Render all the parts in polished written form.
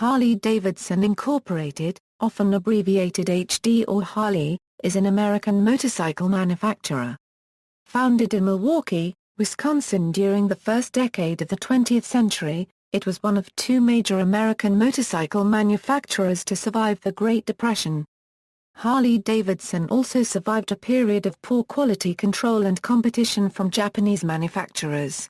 Harley-Davidson Incorporated, often abbreviated HD or Harley, is an American motorcycle manufacturer. Founded in Milwaukee, Wisconsin during the first decade of the 20th century, it was one of two major American motorcycle manufacturers to survive the Great Depression. Harley-Davidson also survived a period of poor quality control and competition from Japanese manufacturers.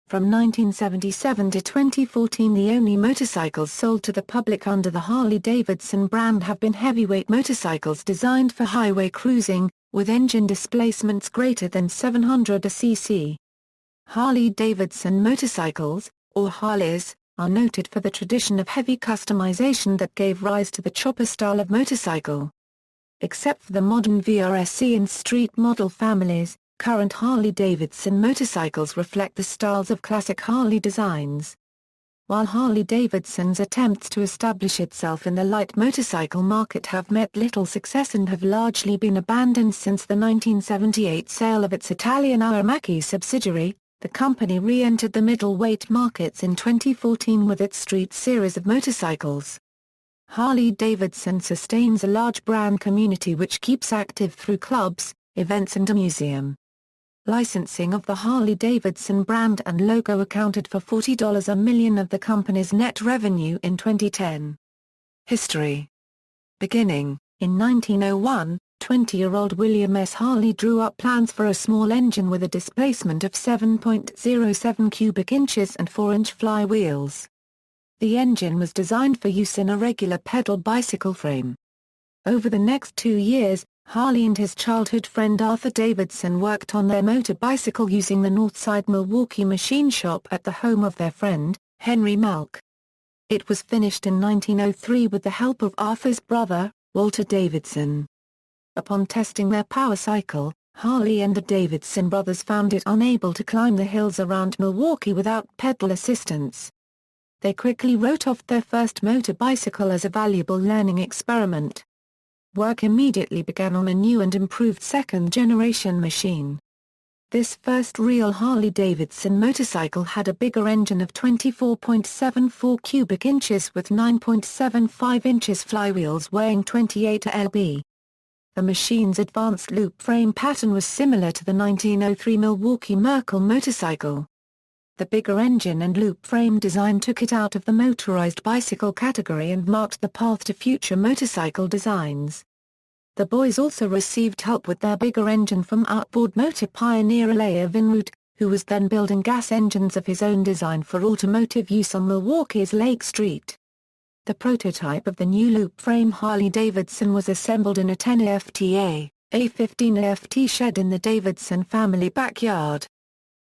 From 1977 to 2014, the only motorcycles sold to the public under the Harley-Davidson brand have been heavyweight motorcycles designed for highway cruising, with engine displacements greater than 700 cc. Harley-Davidson motorcycles, or Harleys, are noted for the tradition of heavy customization that gave rise to the chopper style of motorcycle. Except for the modern VRSC and Street model families, current Harley-Davidson motorcycles reflect the styles of classic Harley designs. While Harley-Davidson's attempts to establish itself in the light motorcycle market have met little success and have largely been abandoned since the 1978 sale of its Italian Aermacchi subsidiary, the company re-entered the middleweight markets in 2014 with its Street series of motorcycles. Harley-Davidson sustains a large brand community which keeps active through clubs, events and a museum. Licensing of the Harley-Davidson brand and logo accounted for $40 million of the company's net revenue in 2010. History. Beginning, in 1901, 20-year-old William S. Harley drew up plans for a small engine with a displacement of 7.07 cubic inches and 4-inch flywheels. The engine was designed for use in a regular pedal bicycle frame. Over the next 2 years, Harley and his childhood friend Arthur Davidson worked on their motor bicycle using the Northside Milwaukee machine shop at the home of their friend, Henry Malk. It was finished in 1903 with the help of Arthur's brother, Walter Davidson. Upon testing their power cycle, Harley and the Davidson brothers found it unable to climb the hills around Milwaukee without pedal assistance. They quickly wrote off their first motor bicycle as a valuable learning experiment. Work immediately began on a new and improved second-generation machine. This first real Harley-Davidson motorcycle had a bigger engine of 24.74 cubic inches with 9.75 inches flywheels weighing 28 lb. The machine's advanced loop frame pattern was similar to the 1903 Milwaukee Merkel motorcycle. The bigger engine and loop frame design took it out of the motorized bicycle category and marked the path to future motorcycle designs. The boys also received help with their bigger engine from outboard motor pioneer Elia Vinroot, who was then building gas engines of his own design for automotive use on Milwaukee's Lake Street. The prototype of the new loop frame Harley-Davidson was assembled in a 10 FTA, A15 FT shed in the Davidson family backyard.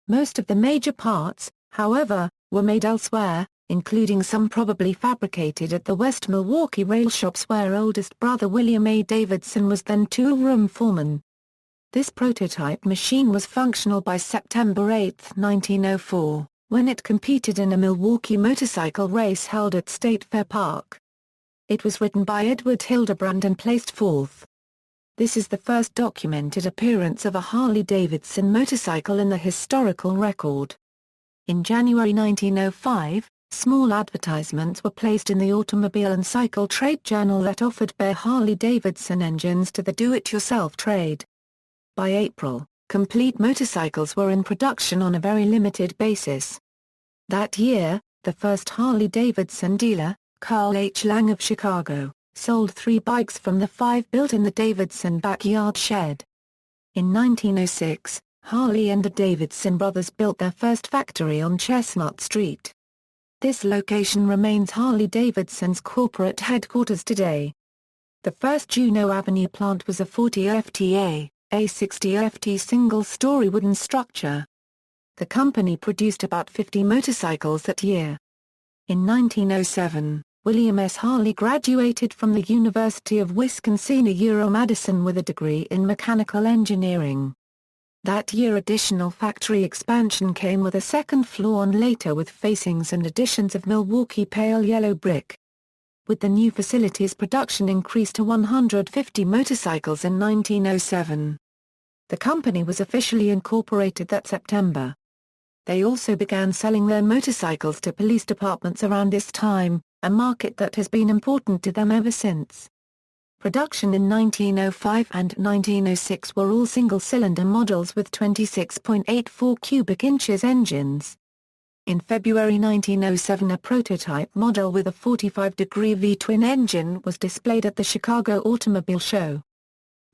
Most of the major parts, however, were made elsewhere, including some probably fabricated at the West Milwaukee rail shops where oldest brother William A. Davidson was then tool-room foreman. This prototype machine was functional by September 8, 1904, when it competed in a Milwaukee motorcycle race held at State Fair Park. It was written by Edward Hildebrand and placed fourth. This is the first documented appearance of a Harley-Davidson motorcycle in the historical record. In January 1905, small advertisements were placed in the Automobile and Cycle Trade Journal that offered bare Harley-Davidson engines to the do-it-yourself trade. By April, complete motorcycles were in production on a very limited basis. That year, the first Harley-Davidson dealer, Carl H. Lang of Chicago, sold 3 bikes from the 5 built in the Davidson backyard shed. In 1906, Harley and the Davidson brothers built their first factory on Chestnut Street. This location remains Harley-Davidson's corporate headquarters today. The first Juneau Avenue plant was a 40 FTA, A60 FT single-story wooden structure. The company produced about 50 motorcycles that year. In 1907, William S. Harley graduated from the University of Wisconsin-Madison with a degree in mechanical engineering. That year additional factory expansion came with a second floor and later with facings and additions of Milwaukee pale yellow brick. With the new facilities, production increased to 150 motorcycles in 1907. The company was officially incorporated that September. They also began selling their motorcycles to police departments around this time, a market that has been important to them ever since. Production in 1905 and 1906 were all single-cylinder models with 26.84 cubic inches engines. In February 1907 a prototype model with a 45-degree V-twin engine was displayed at the Chicago Automobile Show.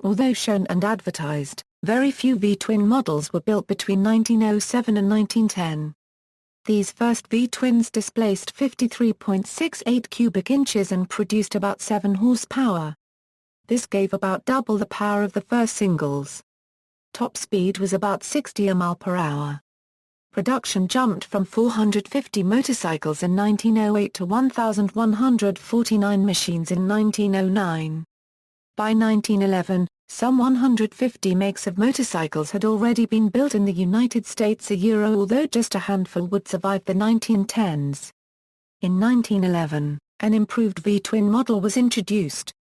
Although shown and advertised, very few V-twin models were built between 1907 and 1910. These first V-twins displaced 53.68 cubic inches and produced about 7 horsepower. This gave about double the power of the first singles. Top speed was about 60 mph. Production jumped from 450 motorcycles in 1908 to 1,149 machines in 1909. By 1911, some 150 makes of motorcycles had already been built in the United States although just a handful would survive the 1910s. In 1911, an improved V-twin model was introduced.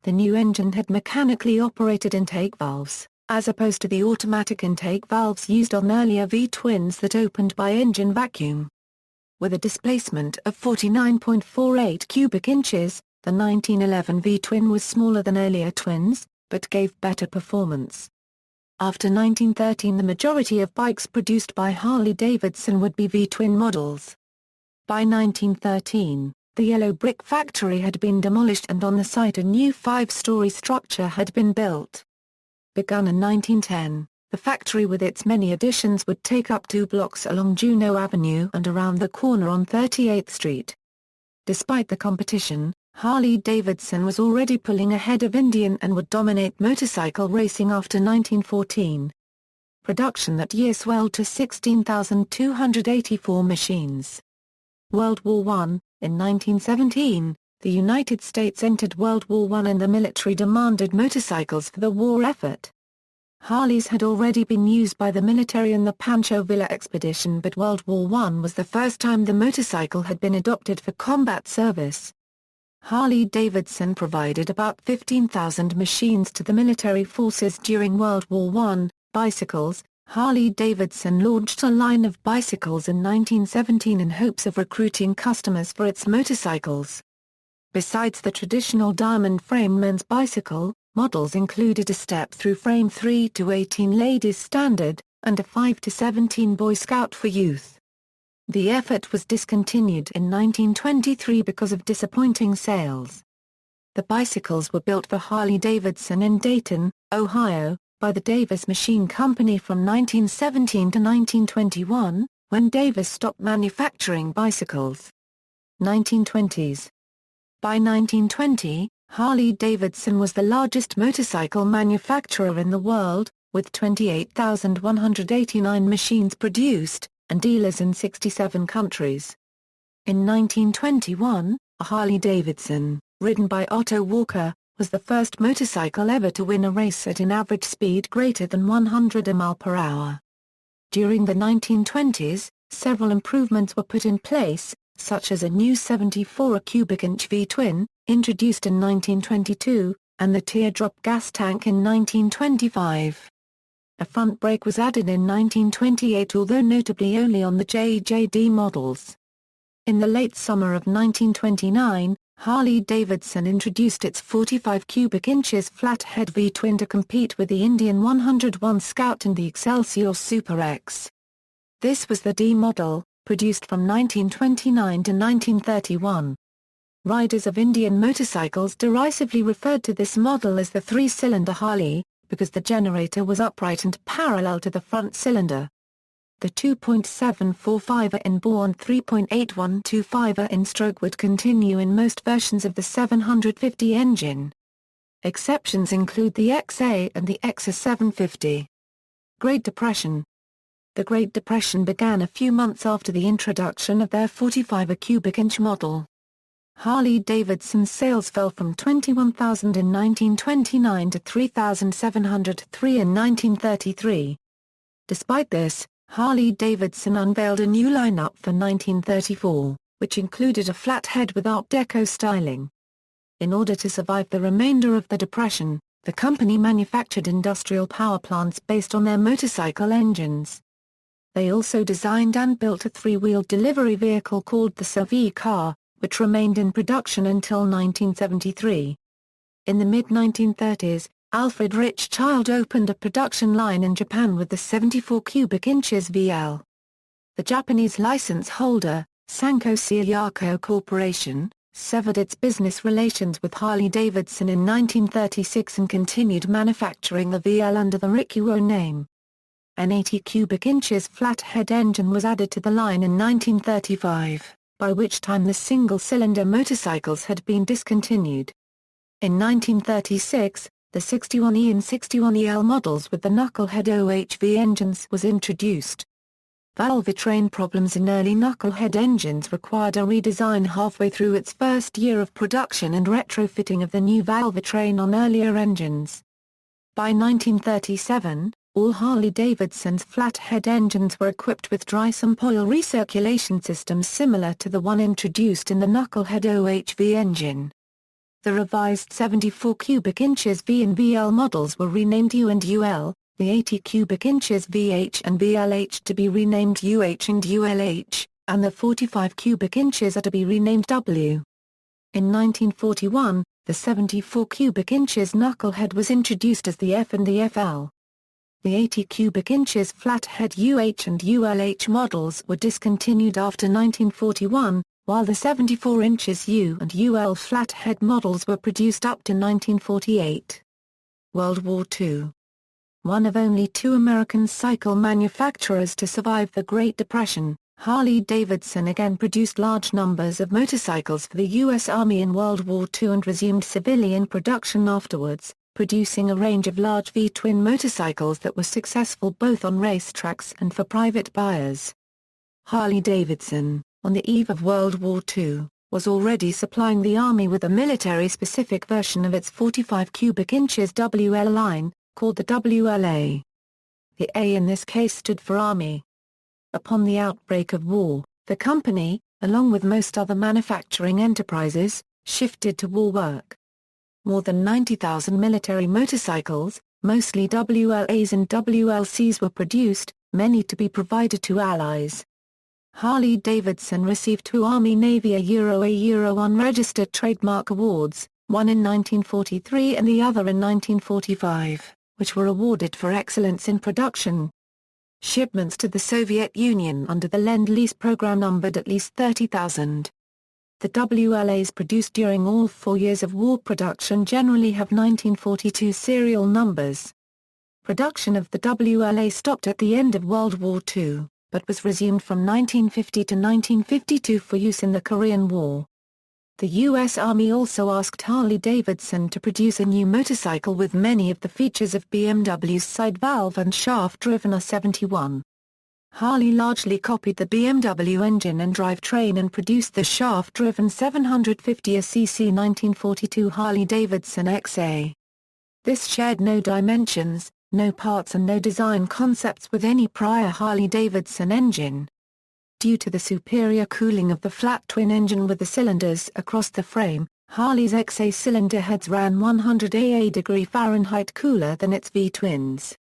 The new engine had mechanically operated intake valves, as opposed to the automatic intake valves used on earlier V-twins that opened by engine vacuum. With a displacement of 49.48 cubic inches, the 1911 V-twin was smaller than earlier twins, but gave better performance. After 1913 the majority of bikes produced by Harley-Davidson would be V-twin models. By 1913, the yellow brick factory had been demolished and on the site a new 5-story structure had been built. Begun in 1910, the factory with its many additions would take up 2 blocks along Juneau Avenue and around the corner on 38th Street. Despite the competition, Harley-Davidson was already pulling ahead of Indian and would dominate motorcycle racing after 1914. Production that year swelled to 16,284 machines. World War I. In 1917, the United States entered World War I and the military demanded motorcycles for the war effort. Harleys had already been used by the military in the Pancho Villa expedition, but World War I was the first time the motorcycle had been adopted for combat service. Harley-Davidson provided about 15,000 machines to the military forces during World War I. Bicycles. Harley-Davidson launched a line of bicycles in 1917 in hopes of recruiting customers for its motorcycles. Besides the traditional diamond frame men's bicycle, models included a step-through frame 3 to 18 ladies standard, and a 5 to 17 Boy Scout for youth. The effort was discontinued in 1923 because of disappointing sales. The bicycles were built for Harley-Davidson in Dayton, Ohio, by the Davis Machine Company from 1917 to 1921, when Davis stopped manufacturing bicycles. 1920s. By 1920, Harley-Davidson was the largest motorcycle manufacturer in the world, with 28,189 machines produced, and dealers in 67 countries. In 1921, a Harley-Davidson, ridden by Otto Walker, was the first motorcycle ever to win a race at an average speed greater than 100 mph. During the 1920s, several improvements were put in place, such as a new 74 cubic inch V-twin, introduced in 1922, and the teardrop gas tank in 1925. A front brake was added in 1928, although notably only on the JJD models. In the late summer of 1929, Harley-Davidson introduced its 45 cubic inches flathead V-twin to compete with the Indian 101 Scout and the Excelsior Super X. This was the D model, produced from 1929 to 1931. Riders of Indian motorcycles derisively referred to this model as the 3-cylinder Harley, because the generator was upright and parallel to the front cylinder. The 2.745er in bore and 3.812er in stroke would continue in most versions of the 750 engine. Exceptions include the XA and the XA 750. Great Depression. The Great Depression began a few months after the introduction of their 45 cubic inch model. Harley-Davidson's sales fell from 21,000 in 1929 to 3,703 in 1933. Despite this, Harley-Davidson unveiled a new lineup for 1934, which included a flathead with Art Deco styling. In order to survive the remainder of the Depression, the company manufactured industrial power plants based on their motorcycle engines. They also designed and built a 3-wheeled delivery vehicle called the Savvy car, which remained in production until 1973. In the mid-1930s, Alfred Richchild opened a production line in Japan with the 74 cubic inches VL. The Japanese license holder, Sanko Sayako Corporation, severed its business relations with Harley-Davidson in 1936 and continued manufacturing the VL under the Rikuo name. An 80 cubic inches flathead engine was added to the line in 1935, by which time the single-cylinder motorcycles had been discontinued. In 1936, the 61E and 61EL models with the knucklehead OHV engines was introduced. Valvetrain problems in early knucklehead engines required a redesign halfway through its first year of production and retrofitting of the new valvetrain on earlier engines. By 1937, all Harley-Davidson's flathead engines were equipped with dry sump oil recirculation systems similar to the one introduced in the knucklehead OHV engine. The revised 74 cubic inches V and VL models were renamed U and UL, the 80 cubic inches VH and VLH to be renamed UH and ULH, and the 45 cubic inches are to be renamed W. In 1941, the 74 cubic inches knucklehead was introduced as the F and the FL. The 80 cubic inches flathead UH and ULH models were discontinued after 1941, while the 74 inches U and UL flathead models were produced up to 1948. World War II. One of only two American cycle manufacturers to survive the Great Depression, Harley-Davidson again produced large numbers of motorcycles for the U.S. Army in World War II and resumed civilian production afterwards, producing a range of large V-twin motorcycles that were successful both on racetracks and for private buyers. Harley-Davidson, on the eve of World War II, was already supplying the Army with a military-specific version of its 45 cubic inches WL line, called the WLA. The A in this case stood for Army. Upon the outbreak of war, the company, along with most other manufacturing enterprises, shifted to war work. More than 90,000 military motorcycles, mostly WLAs and WLCs were produced, many to be provided to Allies. Harley-Davidson received two Army-Navy A unregistered trademark awards, one in 1943 and the other in 1945, which were awarded for excellence in production. Shipments to the Soviet Union under the Lend-Lease program numbered at least 30,000. The WLAs produced during all 4 years of war production generally have 1942 serial numbers. Production of the WLA stopped at the end of World War II, but was resumed from 1950 to 1952 for use in the Korean War. The U.S. Army also asked Harley-Davidson to produce a new motorcycle with many of the features of BMW's side valve and shaft-driven R71. Harley largely copied the BMW engine and drivetrain and produced the shaft-driven 750cc 1942 Harley-Davidson XA. This shared no dimensions, no parts and no design concepts with any prior Harley-Davidson engine. Due to the superior cooling of the flat twin engine with the cylinders across the frame, Harley's XA cylinder heads ran 100 °F cooler than its V-twins.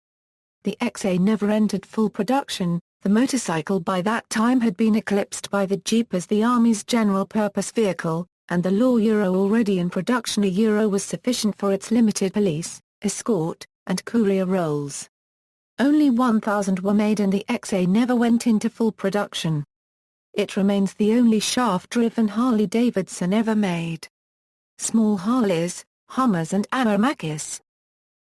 The XA never entered full production. The motorcycle by that time had been eclipsed by the Jeep as the Army's general-purpose vehicle, and the law Euro already in production. A Euro was sufficient for its limited police, escort, and courier roles. Only 1,000 were made and the XA never went into full production. It remains the only shaft-driven Harley-Davidson ever made. Small Harleys, Hummers and Aermacchis.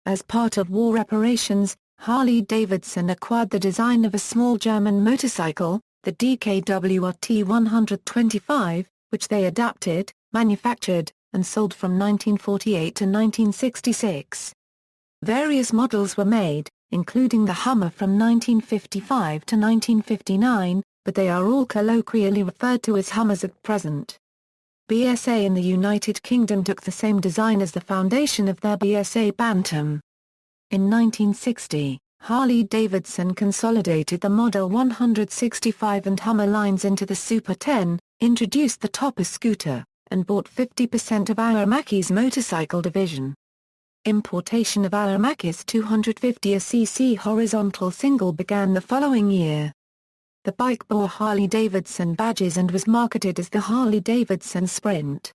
As part of war reparations, Harley-Davidson acquired the design of a small German motorcycle, the DKWRT 125, which they adapted, manufactured, and sold from 1948 to 1966. Various models were made, including the Hummer from 1955 to 1959, but they are all colloquially referred to as Hummers at present. BSA in the United Kingdom took the same design as the foundation of their BSA Bantam. In 1960, Harley-Davidson consolidated the Model 165 and Hummer lines into the Super 10, introduced the Topper scooter, and bought 50% of Aermacchi's motorcycle division. Importation of Aermacchi's 250cc horizontal single began the following year. The bike bore Harley-Davidson badges and was marketed as the Harley-Davidson Sprint.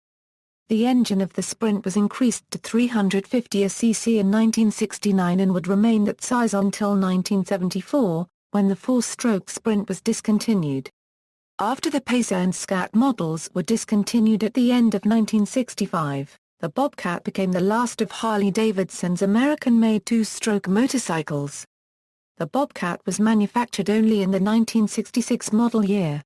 The engine of the Sprint was increased to 350 cc in 1969 and would remain that size until 1974, when the four-stroke Sprint was discontinued. After the Pacer and Scat models were discontinued at the end of 1965, the Bobcat became the last of Harley-Davidson's American-made two-stroke motorcycles. The Bobcat was manufactured only in the 1966 model year.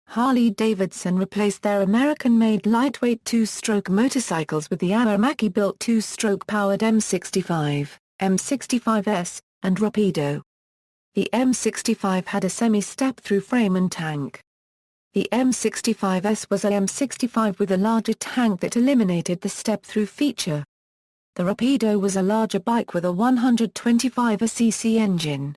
Harley-Davidson replaced their American-made lightweight two-stroke motorcycles with the Aermacchi-built two-stroke powered M65, M65S, and Rapido. The M65 had a semi-step-through frame and tank. The M65S was a M65 with a larger tank that eliminated the step-through feature. The Rapido was a larger bike with a 125 cc engine.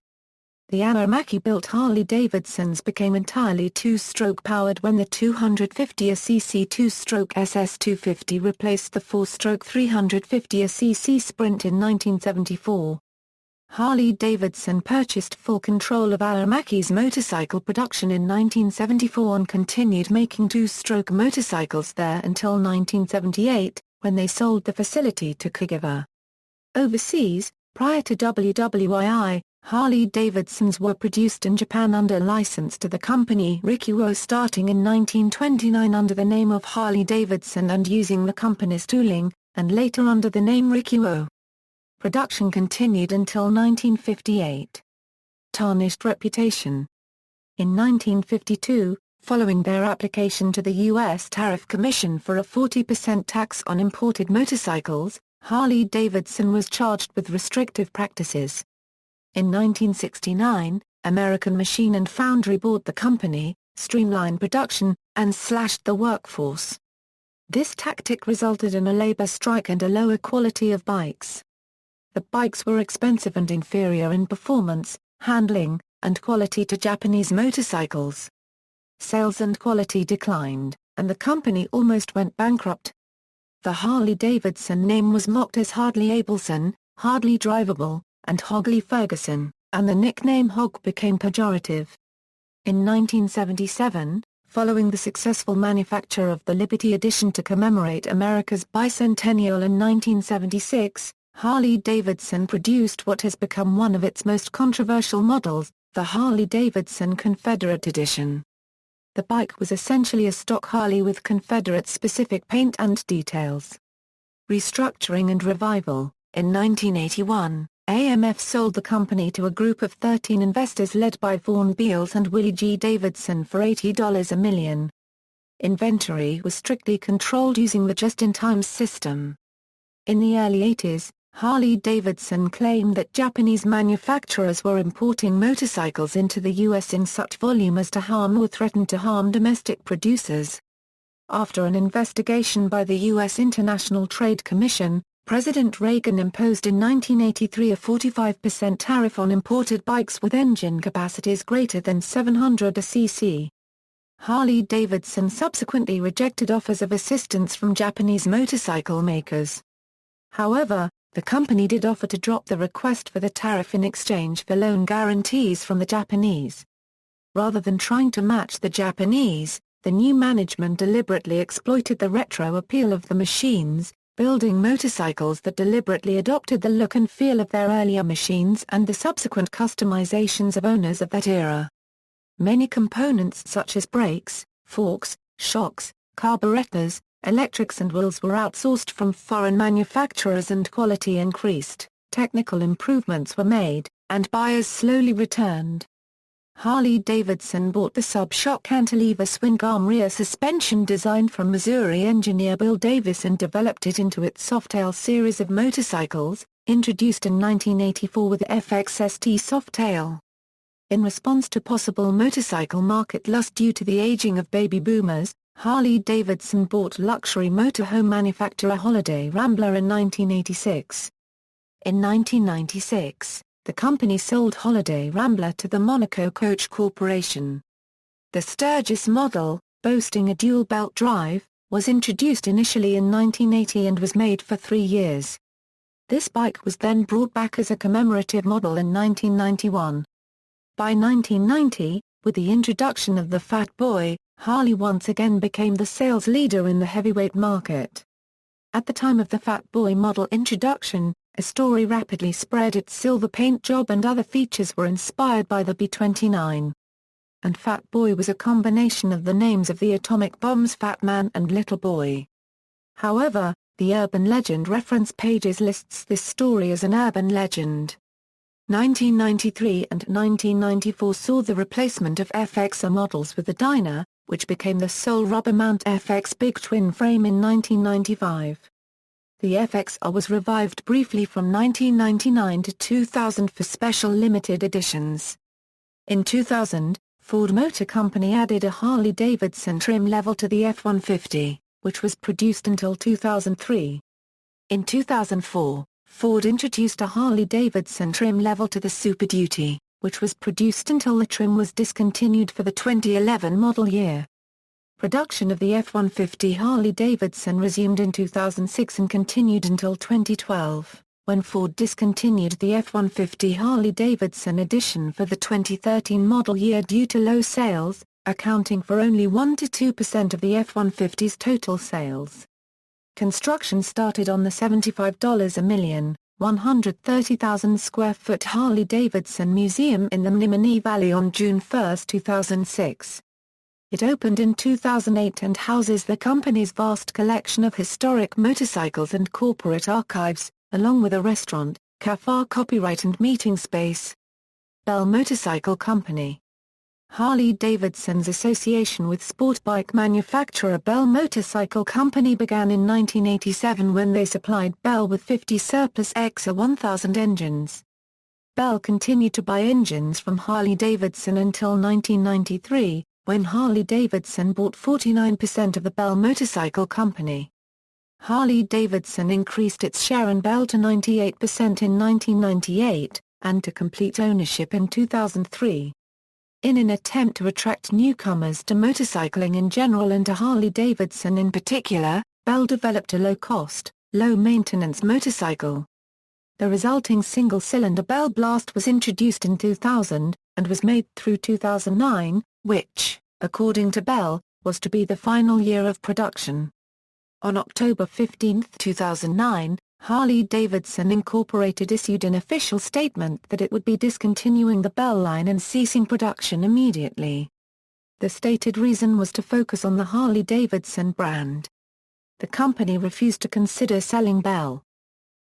The Aermacchi-built Harley-Davidsons became entirely two-stroke powered when the 250 cc two-stroke SS250 replaced the four-stroke 350 cc Sprint in 1974. Harley-Davidson purchased full control of Aermacchi's motorcycle production in 1974 and continued making two-stroke motorcycles there until 1978, when they sold the facility to Cagiva. Overseas, prior to WWII, Harley-Davidsons were produced in Japan under license to the company Rikuo starting in 1929 under the name of Harley-Davidson and using the company's tooling, and later under the name Rikuo. Production continued until 1958. Tarnished reputation. In 1952, following their application to the U.S. Tariff Commission for a 40% tax on imported motorcycles, Harley-Davidson was charged with restrictive practices. In 1969, American Machine and Foundry bought the company, streamlined production, and slashed the workforce. This tactic resulted in a labor strike and a lower quality of bikes. The bikes were expensive and inferior in performance, handling, and quality to Japanese motorcycles. Sales and quality declined, and the company almost went bankrupt. The Harley-Davidson name was mocked as Harley-Abelson, Hardly Drivable, and Hogley-Ferguson, and the nickname Hog became pejorative. In 1977, following the successful manufacture of the Liberty Edition to commemorate America's bicentennial in 1976, Harley-Davidson produced what has become one of its most controversial models, the Harley-Davidson Confederate Edition. The bike was essentially a stock Harley with Confederate-specific paint and details. Restructuring and revival. In 1981, AMF sold the company to a group of 13 investors led by Vaughn Beals and Willie G. Davidson for $80 a million. Inventory was strictly controlled using the just-in-time system. In the early 80s, Harley-Davidson claimed that Japanese manufacturers were importing motorcycles into the U.S. in such volume as to harm or threaten to harm domestic producers. After an investigation by the U.S. International Trade Commission, President Reagan imposed in 1983 a 45% tariff on imported bikes with engine capacities greater than 700 cc. Harley-Davidson subsequently rejected offers of assistance from Japanese motorcycle makers. However, the company did offer to drop the request for the tariff in exchange for loan guarantees from the Japanese. Rather than trying to match the Japanese, the new management deliberately exploited the retro appeal of the machines, building motorcycles that deliberately adopted the look and feel of their earlier machines and the subsequent customizations of owners of that era. Many components such as brakes, forks, shocks, carburetors, electrics and wheels were outsourced from foreign manufacturers and quality increased, technical improvements were made, and buyers slowly returned. Harley-Davidson bought the sub-shock cantilever swing-arm rear suspension design from Missouri engineer Bill Davis and developed it into its Softail series of motorcycles, introduced in 1984 with the FXST Softail. In response to possible motorcycle market loss due to the aging of baby boomers, Harley-Davidson bought luxury motorhome manufacturer Holiday Rambler in 1986. In 1996, the company sold Holiday Rambler to the Monaco Coach Corporation. The Sturgis model, boasting a dual-belt drive, was introduced initially in 1980 and was made for 3 years. This bike was then brought back as a commemorative model in 1991. By 1990, With the introduction of the Fat Boy, Harley once again became the sales leader in the heavyweight market. At the time of the Fat Boy model introduction, a story rapidly spread its silver paint job and other features were inspired by the B-29. And Fat Boy was a combination of the names of the atomic bombs Fat Man and Little Boy. However, the urban legend reference pages lists this story as an urban legend. 1993 and 1994 saw the replacement of FXR models with the Dyna, which became the sole rubber-mount FX Big Twin frame in 1995. The FXR was revived briefly from 1999 to 2000 for special limited editions. In 2000, Ford Motor Company added a Harley-Davidson trim level to the F-150, which was produced until 2003. In 2004, Ford introduced a Harley-Davidson trim level to the Super Duty, which was produced until the trim was discontinued for the 2011 model year. Production of the F-150 Harley-Davidson resumed in 2006 and continued until 2012, when Ford discontinued the F-150 Harley-Davidson edition for the 2013 model year due to low sales, accounting for only 1–2% of the F-150's total sales. Construction started on the $75 a million, 130,000 square foot Harley-Davidson Museum in the Menominee Valley on June 1, 2006. It opened in 2008 and houses the company's vast collection of historic motorcycles and corporate archives, along with a restaurant, cafe, copyright and meeting space. Bell Motorcycle Company. Harley-Davidson's association with sport bike manufacturer Bell Motorcycle Company began in 1987 when they supplied Bell with 50 surplus XR 1000 engines. Bell continued to buy engines from Harley-Davidson until 1993, when Harley-Davidson bought 49% of the Bell Motorcycle Company. Harley-Davidson increased its share in Bell to 98% in 1998, and to complete ownership in 2003. In an attempt to attract newcomers to motorcycling in general and to Harley-Davidson in particular, Bell developed a low-cost, low-maintenance motorcycle. The resulting single-cylinder Bell Blast was introduced in 2000, and was made through 2009, which, according to Bell, was to be the final year of production. On October 15, 2009, Harley-Davidson Incorporated issued an official statement that it would be discontinuing the Bell line and ceasing production immediately. The stated reason was to focus on the Harley-Davidson brand. The company refused to consider selling Bell.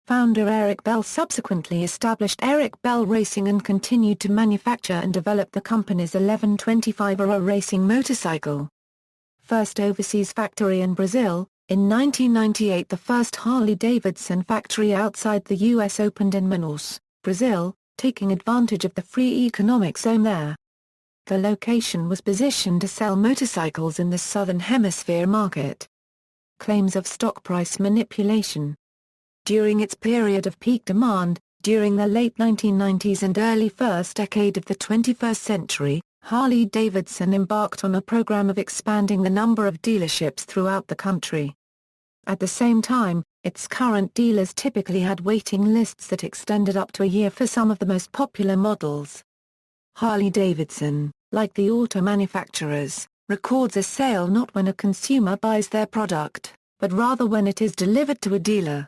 Founder Eric Bell subsequently established Eric Bell Racing and continued to manufacture and develop the company's 1125 Aero racing motorcycle. First overseas factory in Brazil. In 1998 the first Harley-Davidson factory outside the U.S. opened in Manaus, Brazil, taking advantage of the free economic zone there. The location was positioned to sell motorcycles in the Southern Hemisphere market. Claims of stock price manipulation. During its period of peak demand, during the late 1990s and early first decade of the 21st century, Harley-Davidson embarked on a program of expanding the number of dealerships throughout the country. At the same time, its current dealers typically had waiting lists that extended up to a year for some of the most popular models. Harley-Davidson, like the auto manufacturers, records a sale not when a consumer buys their product, but rather when it is delivered to a dealer.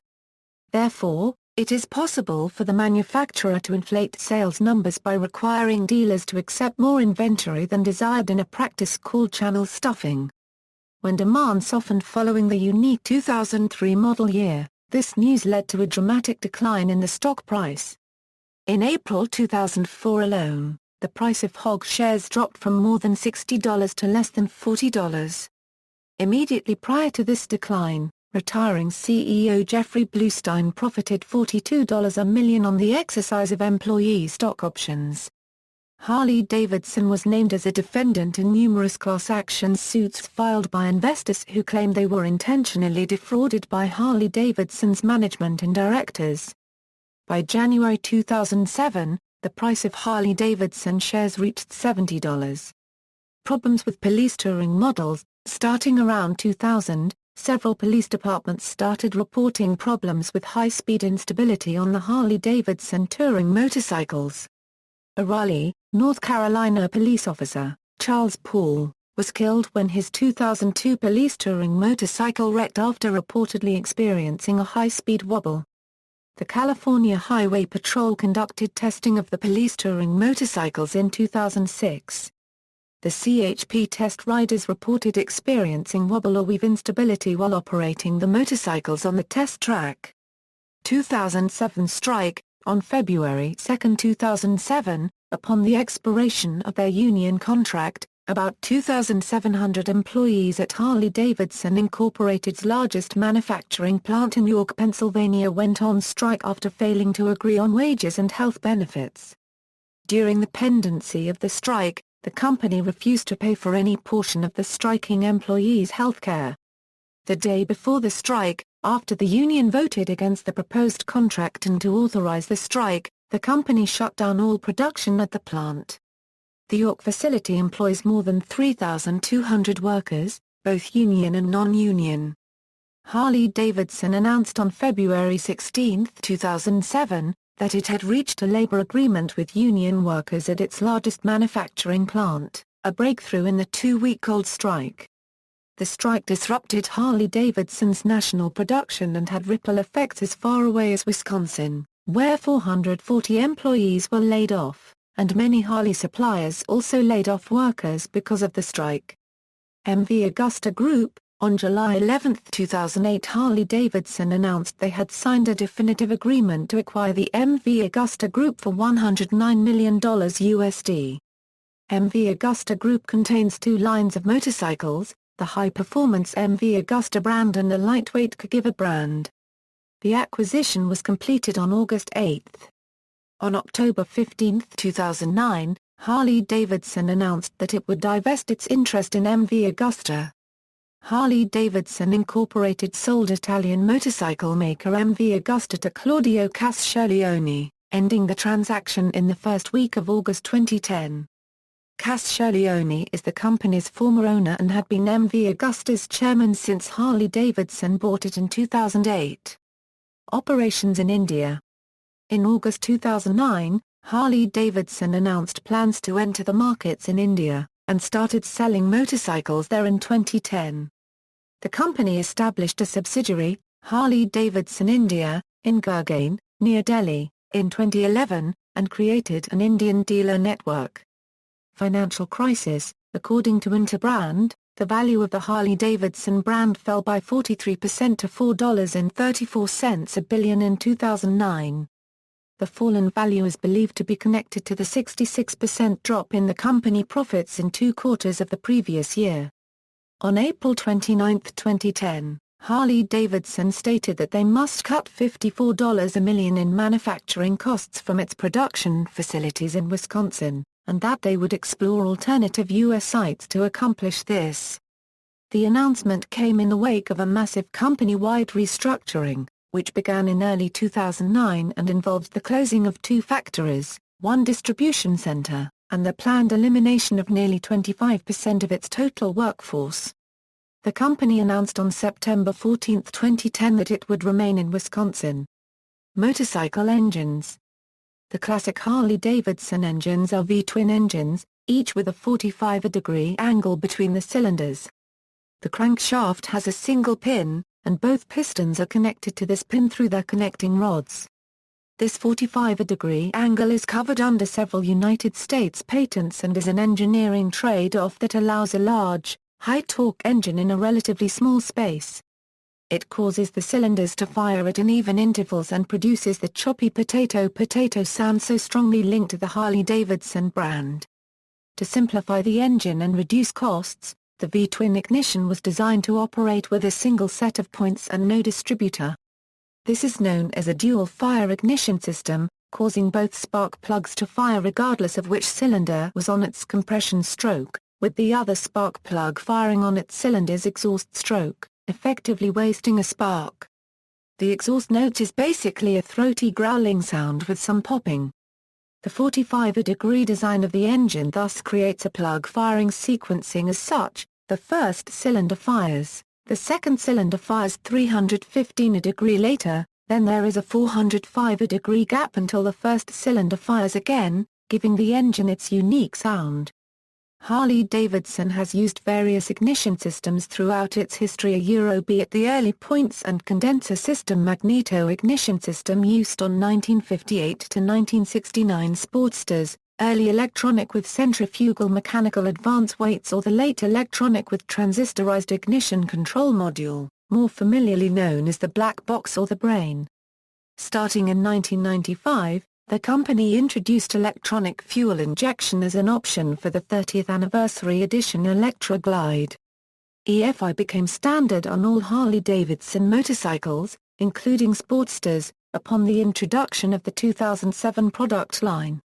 Therefore, it is possible for the manufacturer to inflate sales numbers by requiring dealers to accept more inventory than desired in a practice called channel stuffing. When demand softened following the unique 2003 model year, this news led to a dramatic decline in the stock price. In April 2004 alone, the price of Hog shares dropped from more than $60 to less than $40. Immediately prior to this decline, retiring CEO Jeffrey Bluestein profited $42 a million on the exercise of employee stock options. Harley-Davidson was named as a defendant in numerous class action suits filed by investors who claimed they were intentionally defrauded by Harley-Davidson's management and directors. By January 2007, the price of Harley-Davidson shares reached $70. Problems with police touring models. Starting around 2000, several police departments started reporting problems with high-speed instability on the Harley-Davidson touring motorcycles. A Raleigh, North Carolina police officer, Charles Paul, was killed when his 2002 police touring motorcycle wrecked after reportedly experiencing a high-speed wobble. The California Highway Patrol conducted testing of the police touring motorcycles in 2006. The CHP test riders reported experiencing wobble or weave instability while operating the motorcycles on the test track. 2007 strike. On February 2, 2007, upon the expiration of their union contract, about 2,700 employees at Harley-Davidson Incorporated's largest manufacturing plant in York, Pennsylvania went on strike after failing to agree on wages and health benefits. During the pendency of the strike, the company refused to pay for any portion of the striking employees' health care. The day before the strike, after the union voted against the proposed contract and to authorize the strike, the company shut down all production at the plant. The York facility employs more than 3,200 workers, both union and non-union. Harley-Davidson announced on February 16, 2007, that it had reached a labor agreement with union workers at its largest manufacturing plant, a breakthrough in the two-week-old strike. The strike disrupted Harley-Davidson's national production and had ripple effects as far away as Wisconsin, where 440 employees were laid off, and many Harley suppliers also laid off workers because of the strike. MV Augusta Group. On July 11, 2008, Harley-Davidson announced they had signed a definitive agreement to acquire the MV Augusta Group for $109 million USD. MV Augusta Group contains two lines of motorcycles, the high-performance MV Augusta brand and the lightweight Caregiver brand. The acquisition was completed on August 8. On October 15, 2009, Harley-Davidson announced that it would divest its interest in MV Augusta. Harley-Davidson Incorporated sold Italian motorcycle maker MV Augusta to Claudio Castiglione, ending the transaction in the first week of August 2010. Castiglione is the company's former owner and had been MV Augusta's chairman since Harley-Davidson bought it in 2008. Operations in India. In August 2009, Harley-Davidson announced plans to enter the markets in India, and started selling motorcycles there in 2010. The company established a subsidiary, Harley-Davidson India, in Gurgaon, near Delhi, in 2011, and created an Indian dealer network. Financial crisis. According to Interbrand, the value of the Harley-Davidson brand fell by 43% to $4.34 billion in 2009. The fall in value is believed to be connected to the 66% drop in the company profits in 2 quarters of the previous year. On April 29, 2010, Harley-Davidson stated that they must cut $54 a million in manufacturing costs from its production facilities in Wisconsin, and that they would explore alternative U.S. sites to accomplish this. The announcement came in the wake of a massive company-wide restructuring, which began in early 2009 and involved the closing of 2 factories, 1 distribution center, and the planned elimination of nearly 25% of its total workforce. The company announced on September 14, 2010 that it would remain in Wisconsin. Motorcycle engines. The classic Harley-Davidson engines are V-twin engines, each with a 45-degree angle between the cylinders. The crankshaft has a single pin, and both pistons are connected to this pin through their connecting rods. This 45-degree angle is covered under several United States patents and is an engineering trade-off that allows a large, high-torque engine in a relatively small space. It causes the cylinders to fire at uneven intervals and produces the choppy potato sound so strongly linked to the Harley-Davidson brand. To simplify the engine and reduce costs, the V-twin ignition was designed to operate with a single set of points and no distributor. This is known as a dual-fire ignition system, causing both spark plugs to fire regardless of which cylinder was on its compression stroke, with the other spark plug firing on its cylinder's exhaust stroke, effectively wasting a spark. The exhaust note is basically a throaty growling sound with some popping. The 45-degree design of the engine thus creates a plug firing sequencing as such: the first cylinder fires, the second cylinder fires 315 a degree later, then there is a 405 a degree gap until the first cylinder fires again, giving the engine its unique sound. Harley-Davidson has used various ignition systems throughout its history, be it the early points and condenser system magneto-ignition system used on 1958 to 1969 Sportsters, early electronic with centrifugal mechanical advance weights, or the late electronic with transistorized ignition control module, more familiarly known as the black box or the brain. Starting in 1995, the company introduced electronic fuel injection as an option for the 30th anniversary edition Electra Glide. EFI became standard on all Harley-Davidson motorcycles, including Sportsters, upon the introduction of the 2007 product line.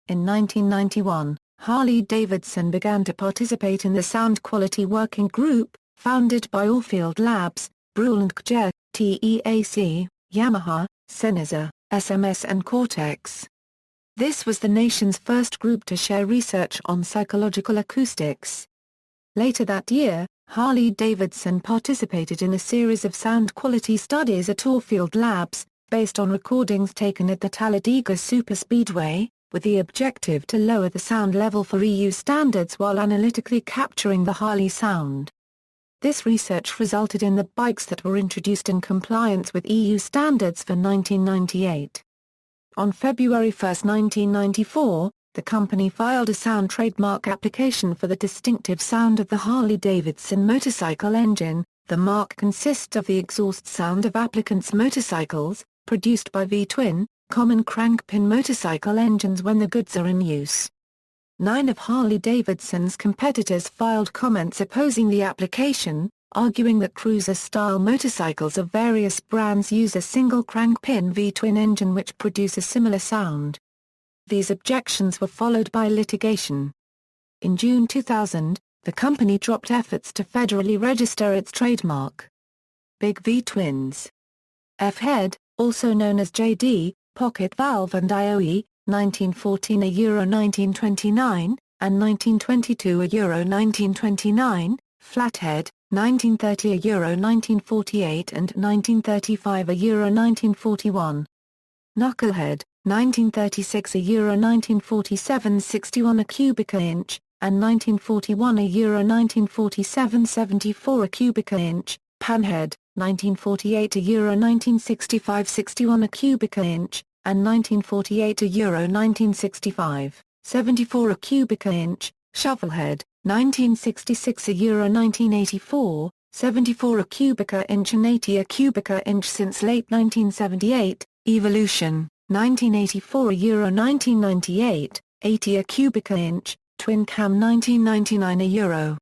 In 1991, Harley-Davidson began to participate in the Sound Quality Working Group, founded by Orfield Labs, Brüel and Kjær, TEAC, Yamaha, Sennheiser, SMS and Cortex. This was the nation's first group to share research on psychological acoustics. Later that year, Harley-Davidson participated in a series of sound quality studies at Orfield Labs, based on recordings taken at the Talladega Superspeedway, with the objective to lower the sound level for EU standards while analytically capturing the Harley sound. This research resulted in the bikes that were introduced in compliance with EU standards for 1998. On February 1, 1994, the company filed a sound trademark application for the distinctive sound of the Harley-Davidson motorcycle engine. The mark consists of the exhaust sound of applicants' motorcycles, produced by V-twin, common crankpin motorcycle engines when the goods are in use. 9 of Harley-Davidson's competitors filed comments opposing the application, arguing that cruiser-style motorcycles of various brands use a single crankpin V-twin engine which produce a similar sound. These objections were followed by litigation. In June 2000, the company dropped efforts to federally register its trademark. Big V-twins. F-head, also known as JD, pocket valve and IOE, 1914 Euro 1929, and 1922 Euro 1929, flathead, 1930 Euro 1948 and 1935 Euro 1941. Knucklehead, 1936 Euro 1947 61 cubic inch, and 1941 Euro 1947 74 cubic inch. Panhead, 1948 Euro 1965 61 cubic inch, and 1948 Euro 1965, 74 cubic inch. Shovelhead, 1966 Euro 1984, 74 cubic inch and 80 cubic inch since late 1978. Evolution, 1984 Euro 1998, 80 cubic inch. Twin cam 1999 Euro.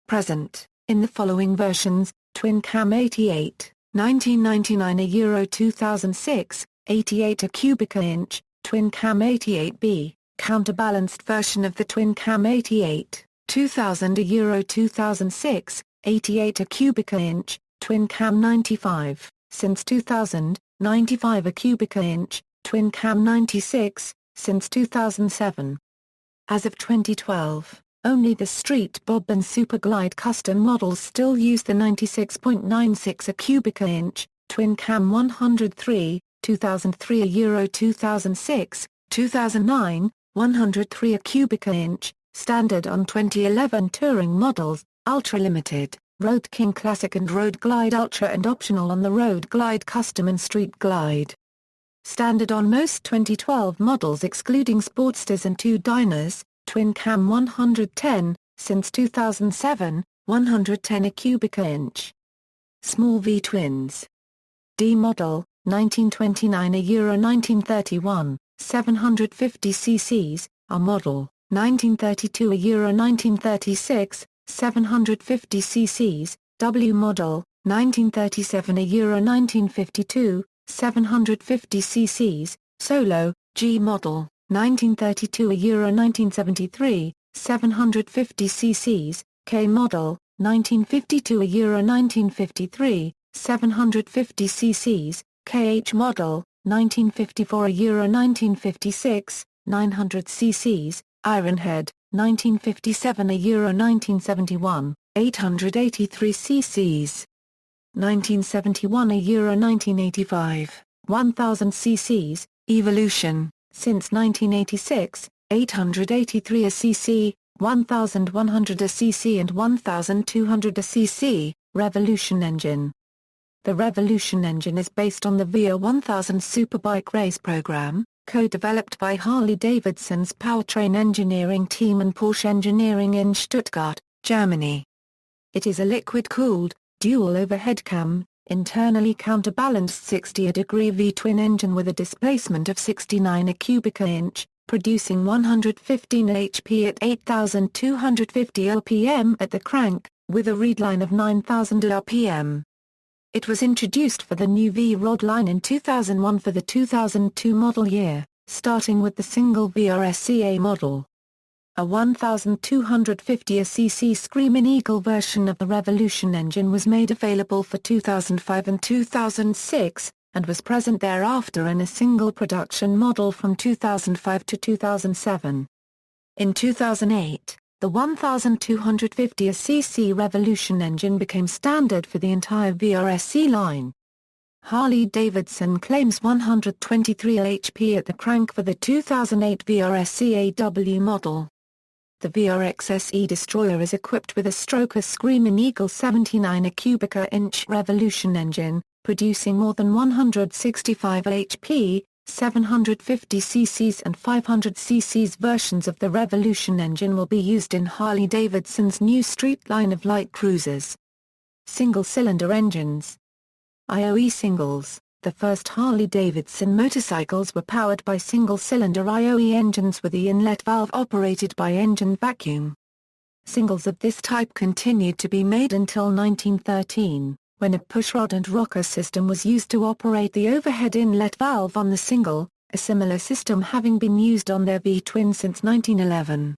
Present, in the following versions: Twin cam 88, 1999 Euro 2006, 88 cubic inch, Twin cam 88B, counterbalanced version of the Twin cam 88, 2000 Euro 2006, 88 cubic inch, Twin cam 95, since 2000, 95 cubic inch, Twin cam 96, since 2007. As of 2012, only the Street Bob and Super Glide custom models still use the 96.96 cubic inch, Twin cam 103, 2003 Euro 2006, 2009, 103 cubic inch, standard on 2011 touring models, Ultra Limited, Road King Classic and Road Glide Ultra, and optional on the Road Glide Custom and Street Glide. Standard on most 2012 models excluding Sportsters and 2 Diners, Twin cam 110, since 2007, 110 cubic inch. Small V-twins. D model, 1929 Euro 1931, 750 cc's, A model, 1932 Euro 1936, 750 cc's, W model, 1937 Euro 1952, 750 cc's, Solo, G model, 1932 Euro 1973, 750 cc's, K model, 1952 Euro 1953, 750 cc's, KH model, 1954 Euro 1956, 900 cc's, Ironhead, 1957 Euro 1971, 883 cc's. 1971 Euro 1985, 1000 cc's, Evolution, since 1986, 883 cc, 1100 cc and 1200 cc, Revolution engine. The Revolution engine is based on the VR1000 Superbike race program, co-developed by Harley-Davidson's powertrain engineering team and Porsche Engineering in Stuttgart, Germany. It is a liquid-cooled, dual-overhead cam, internally counterbalanced 60-degree V-twin engine with a displacement of 69 cubic inch, producing 115 HP at 8,250 rpm at the crank, with a readline of 9,000 rpm. It was introduced for the new V-Rod line in 2001 for the 2002 model year, starting with the single VRSC model. A 1,250 cc Screaming Eagle version of the Revolution engine was made available for 2005 and 2006, and was present thereafter in a single production model from 2005 to 2007. In 2008, the 1,250 cc Revolution engine became standard for the entire VRSC line. Harley-Davidson claims 123 HP at the crank for the 2008 VRSC AW model. The VRXSE Destroyer is equipped with a Stroker Screaming Eagle 79 cubic inch Revolution engine, producing more than 165 HP, 750 cc and 500 cc versions of the Revolution engine will be used in Harley-Davidson's new Street line of light cruisers. Single-cylinder engines. IOE singles. The first Harley-Davidson motorcycles were powered by single-cylinder IOE engines with the inlet valve operated by engine vacuum. Singles of this type continued to be made until 1913. When a pushrod and rocker system was used to operate the overhead inlet valve on the single, a similar system having been used on their V-twin since 1911.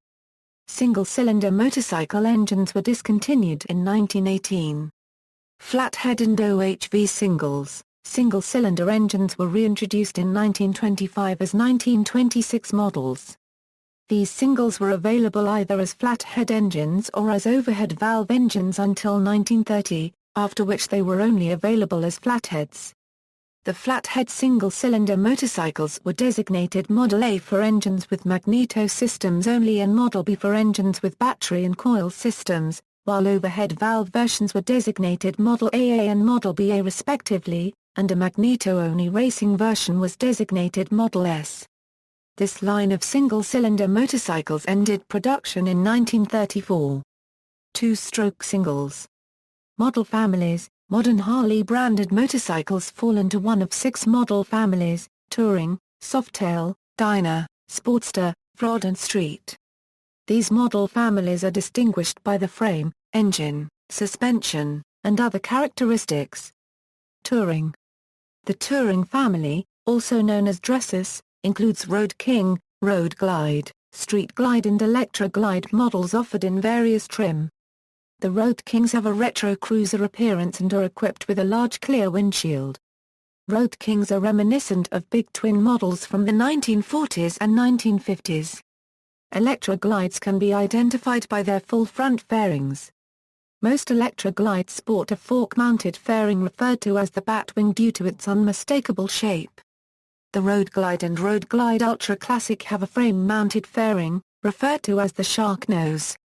Single-cylinder motorcycle engines were discontinued in 1918. Flathead and OHV singles, single-cylinder engines were reintroduced in 1925 as 1926 models. These singles were available either as flathead engines or as overhead valve engines until 1930. After which they were only available as flatheads. The flathead single-cylinder motorcycles were designated Model A for engines with magneto systems only and Model B for engines with battery and coil systems, while overhead valve versions were designated Model AA and Model BA respectively, and a magneto-only racing version was designated Model S. This line of single-cylinder motorcycles ended production in 1934. Two-stroke singles. Model families. Modern Harley-branded motorcycles fall into one of 6 model families: Touring, Softail, Dyna, Sportster, Rod and Street. These model families are distinguished by the frame, engine, suspension, and other characteristics. Touring. The Touring family, also known as Dressus, includes Road King, Road Glide, Street Glide and Electra Glide models offered in various trim. The Road Kings have a retro cruiser appearance and are equipped with a large clear windshield. Road Kings are reminiscent of big twin models from the 1940s and 1950s. Electra Glides can be identified by their full front fairings. Most Electra Glides sport a fork-mounted fairing referred to as the Batwing due to its unmistakable shape. The Road Glide and Road Glide Ultra Classic have a frame-mounted fairing, referred to as the Shark Nose.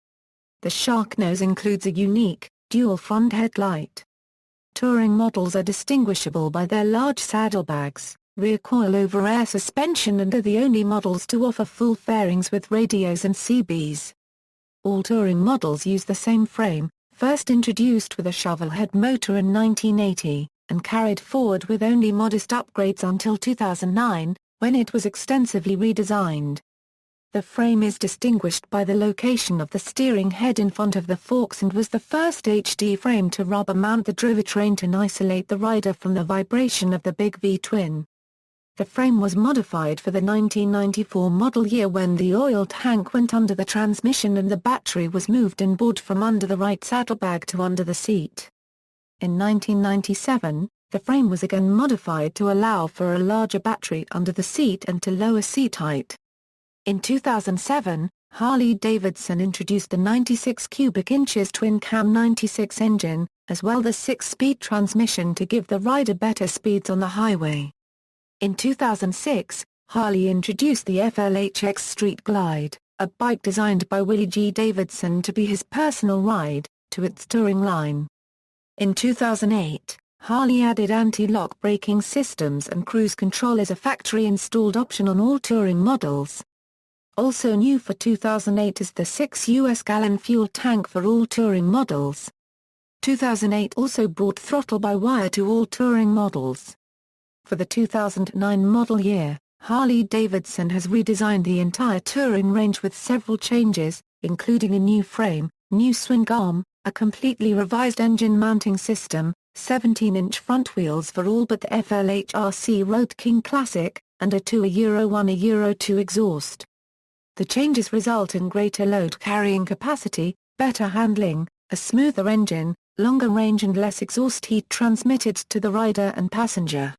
The Shark Nose includes a unique, dual front headlight. Touring models are distinguishable by their large saddlebags, rear coil-over-air suspension and are the only models to offer full fairings with radios and CBs. All touring models use the same frame, first introduced with a shovelhead motor in 1980, and carried forward with only modest upgrades until 2009, when it was extensively redesigned. The frame is distinguished by the location of the steering head in front of the forks and was the first HD frame to rubber mount the drivetrain to isolate the rider from the vibration of the big V-twin. The frame was modified for the 1994 model year when the oil tank went under the transmission and the battery was moved inboard from under the right saddlebag to under the seat. In 1997, the frame was again modified to allow for a larger battery under the seat and to lower seat height. In 2007, Harley-Davidson introduced the 96 cubic inches twin-cam 96 engine, as well as 6-speed transmission to give the rider better speeds on the highway. In 2006, Harley introduced the FLHX Street Glide, a bike designed by Willie G. Davidson to be his personal ride, to its touring line. In 2008, Harley added anti-lock braking systems and cruise control as a factory-installed option on all touring models. Also new for 2008 is the 6 US-gallon fuel tank for all touring models. 2008 also brought throttle-by-wire to all touring models. For the 2009 model year, Harley-Davidson has redesigned the entire touring range with several changes, including a new frame, new swing arm, a completely revised engine mounting system, 17-inch front wheels for all but the FLHRC Road King Classic, and a Euro 1 Euro 2 exhaust. The changes result in greater load carrying capacity, better handling, a smoother engine, longer range and less exhaust heat transmitted to the rider and passenger.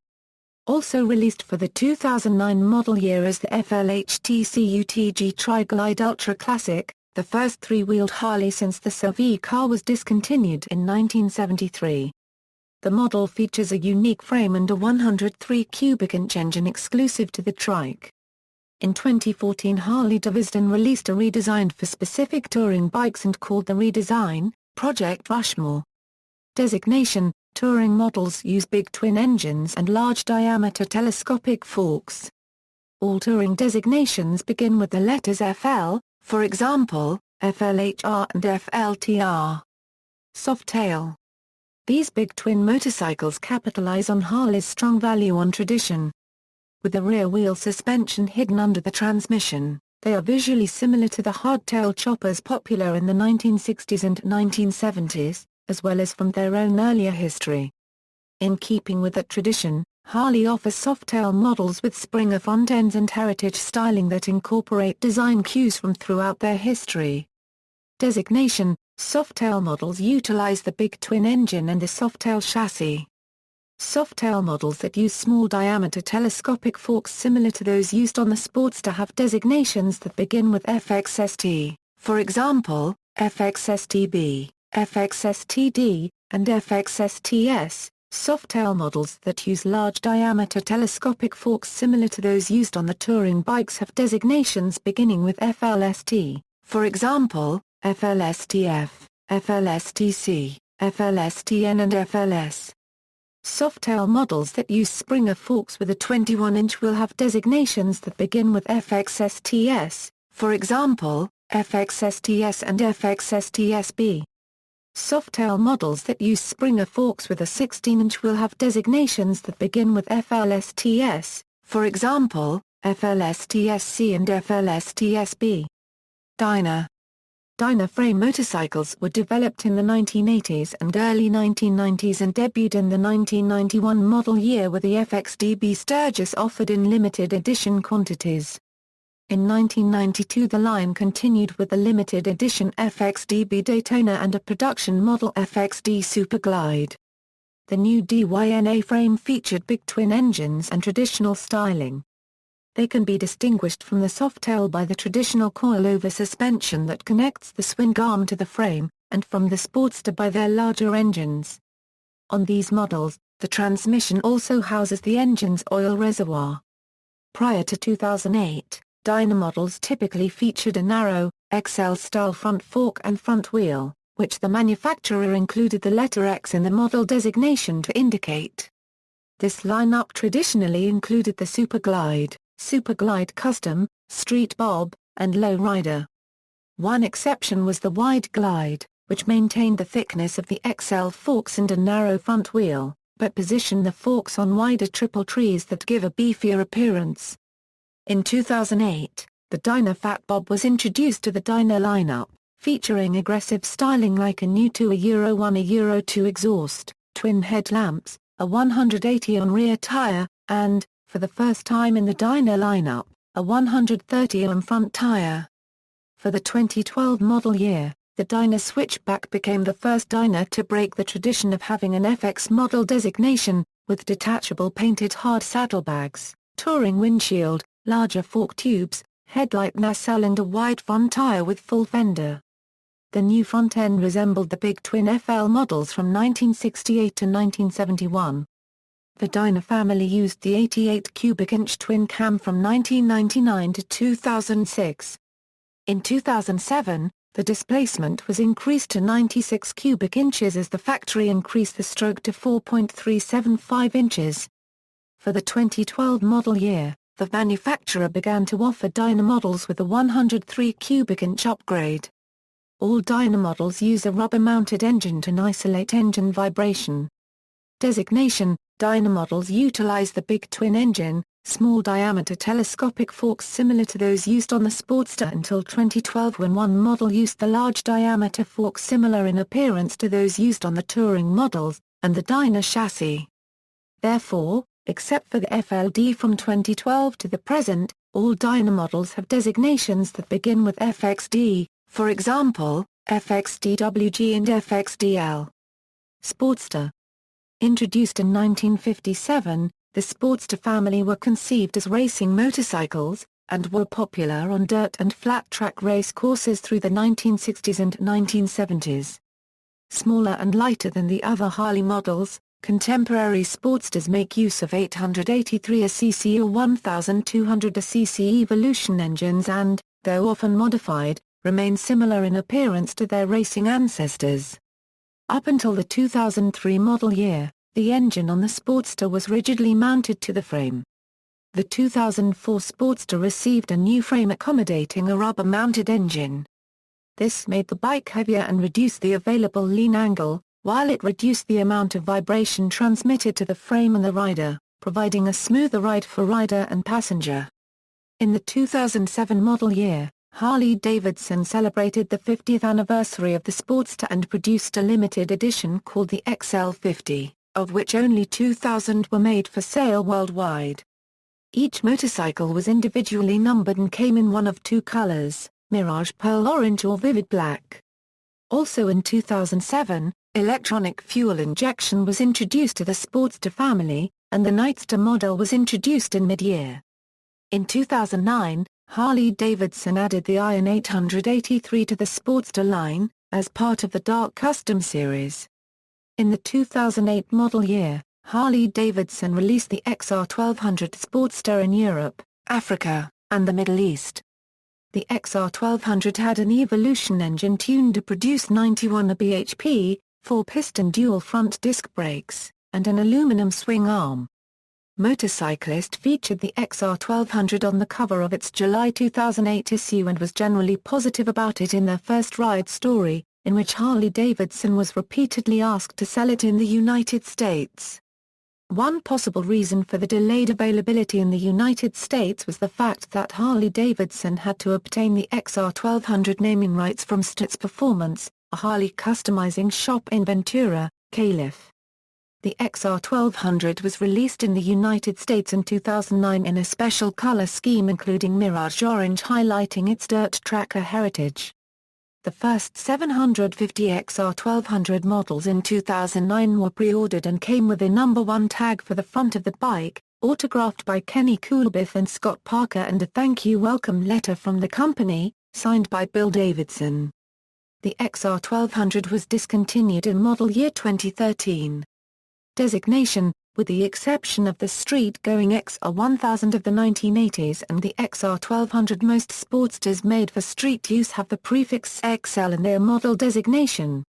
Also released for the 2009 model year is the FLHTC UTG Tri-Glide Ultra Classic, the first three-wheeled Harley since the Survey car was discontinued in 1973. The model features a unique frame and a 103 cubic inch engine exclusive to the trike. In 2014 Harley-Davidson released a redesign for specific touring bikes and called the redesign, Project Rushmore. Designation: touring models use big twin engines and large-diameter telescopic forks. All touring designations begin with the letters FL, for example, FLHR and FLTR. Softail. These big twin motorcycles capitalize on Harley's strong value on tradition. With the rear wheel suspension hidden under the transmission, they are visually similar to the hardtail choppers popular in the 1960s and 1970s, as well as from their own earlier history. In keeping with that tradition, Harley offers softail models with Springer front ends and heritage styling that incorporate design cues from throughout their history. Designation: softail models utilize the big twin engine and the softail chassis. Softail models that use small-diameter telescopic forks similar to those used on the Sportster have designations that begin with FXST, for example, FXSTB, FXSTD, and FXSTS. Softail models that use large-diameter telescopic forks similar to those used on the touring bikes have designations beginning with FLST, for example, FLSTF, FLSTC, FLSTN and FLS. Softail models that use Springer forks with a 21-inch will have designations that begin with FXSTS, for example, FXSTS and FXSTSB. Softail models that use Springer forks with a 16-inch will have designations that begin with FLSTS, for example, FLSTSC and FLSTSB. Dyna frame motorcycles were developed in the 1980s and early 1990s and debuted in the 1991 model year with the FXDB Sturgis offered in limited edition quantities. In 1992 the line continued with the limited edition FXDB Daytona and a production model FXD Super Glide. The new DYNA frame featured big twin engines and traditional styling. They can be distinguished from the softail by the traditional coilover suspension that connects the swing arm to the frame, and from the Sportster by their larger engines. On these models, the transmission also houses the engine's oil reservoir. Prior to 2008, Dyna models typically featured a narrow, XL-style front fork and front wheel, which the manufacturer included the letter X in the model designation to indicate. This lineup traditionally included the Super Glide, Super Glide Custom, Street Bob, and Low Rider. One exception was the Wide Glide, which maintained the thickness of the XL forks and a narrow front wheel, but positioned the forks on wider triple trees that give a beefier appearance. In 2008, the Dyna Fat Bob was introduced to the Dyna lineup, featuring aggressive styling like a new Euro 1 Euro 2 exhaust, twin headlamps, a 180 on rear tire, and, for the first time in the Dyna lineup, a 130 on front tire. For the 2012 model year, the Dyna Switchback became the first Dyna to break the tradition of having an FX model designation, with detachable painted hard saddlebags, touring windshield, larger fork tubes, headlight nacelle and a wide front tire with full fender. The new front end resembled the big twin FL models from 1968 to 1971. The Dyna family used the 88 cubic inch twin cam from 1999 to 2006. In 2007, the displacement was increased to 96 cubic inches as the factory increased the stroke to 4.375 inches. For the 2012 model year, the manufacturer began to offer Dyna models with a 103 cubic inch upgrade. All Dyna models use a rubber-mounted engine to isolate engine vibration. Designation: Dyna models utilize the big twin engine, small-diameter telescopic forks similar to those used on the Sportster until 2012 when one model used the large-diameter forks similar in appearance to those used on the touring models, and the Dyna chassis. Therefore, except for the FLD from 2012 to the present, all Dyna models have designations that begin with FXD, for example, FXDWG and FXDL. Sportster. Introduced in 1957, the Sportster family were conceived as racing motorcycles, and were popular on dirt and flat-track race courses through the 1960s and 1970s. Smaller and lighter than the other Harley models, contemporary Sportsters make use of 883 cc or 1200 cc Evolution engines and, though often modified, remain similar in appearance to their racing ancestors. Up until the 2003 model year, the engine on the Sportster was rigidly mounted to the frame. The 2004 Sportster received a new frame accommodating a rubber-mounted engine. This made the bike heavier and reduced the available lean angle, while it reduced the amount of vibration transmitted to the frame and the rider, providing a smoother ride for rider and passenger. In the 2007 model year, Harley-Davidson celebrated the 50th anniversary of the Sportster and produced a limited edition called the XL50, of which only 2,000 were made for sale worldwide. Each motorcycle was individually numbered and came in one of two colors, Mirage Pearl Orange or Vivid Black. Also in 2007, electronic fuel injection was introduced to the Sportster family, and the Nightster model was introduced in mid-year. In 2009, Harley-Davidson added the Iron 883 to the Sportster line, as part of the Dark Custom series. In the 2008 model year, Harley-Davidson released the XR1200 Sportster in Europe, Africa, and the Middle East. The XR1200 had an Evolution engine tuned to produce 91 bhp, 4-piston dual-front disc brakes, and an aluminum swing arm. Motorcyclist featured the XR1200 on the cover of its July 2008 issue and was generally positive about it in their first ride story, in which Harley-Davidson was repeatedly asked to sell it in the United States. One possible reason for the delayed availability in the United States was the fact that Harley-Davidson had to obtain the XR1200 naming rights from Stutz Performance, a Harley customizing shop in Ventura, Calif. The XR1200 was released in the United States in 2009 in a special color scheme including Mirage Orange highlighting its dirt tracker heritage. The first 750 XR1200 models in 2009 were pre-ordered and came with a number 1 tag for the front of the bike, autographed by Kenny Coolbith and Scott Parker and a thank you welcome letter from the company, signed by Bill Davidson. The XR1200 was discontinued in model year 2013. Designation: with the exception of the street-going XR1000 of the 1980s and the XR1200, most Sportsters made for street use have the prefix XL in their model designation.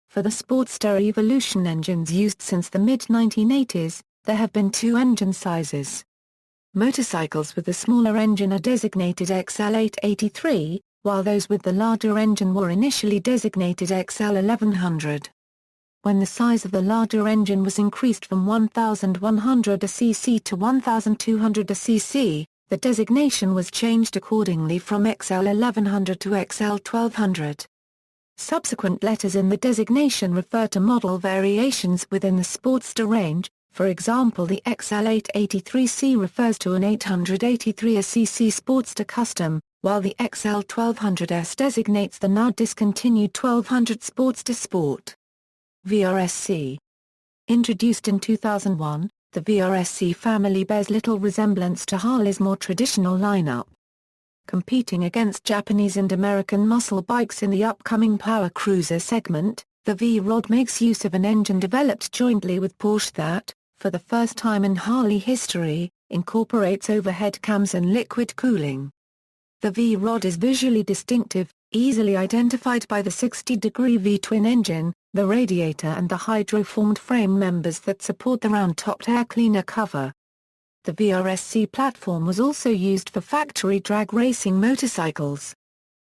For the Sportster Evolution engines used since the mid-1980s, there have been 2 engine sizes. Motorcycles with the smaller engine are designated XL883, while those with the larger engine were initially designated XL1100. When the size of the larger engine was increased from 1,100 cc to 1,200 cc, the designation was changed accordingly from XL1100 to XL1200. Subsequent letters in the designation refer to model variations within the Sportster range. For example, the XL883C refers to an 883cc Sportster Custom, while the XL1200S designates the now discontinued 1200 Sportster Sport. VRSC. Introduced in 2001, the VRSC family bears little resemblance to Harley's more traditional lineup. Competing against Japanese and American muscle bikes in the upcoming power cruiser segment, the V-Rod makes use of an engine developed jointly with Porsche that, for the first time in Harley history, incorporates overhead cams and liquid cooling. The V-Rod is visually distinctive, easily identified by the 60-degree V-twin engine, the radiator and the hydroformed frame members that support the round-topped air cleaner cover. The VRSC platform was also used for factory drag racing motorcycles.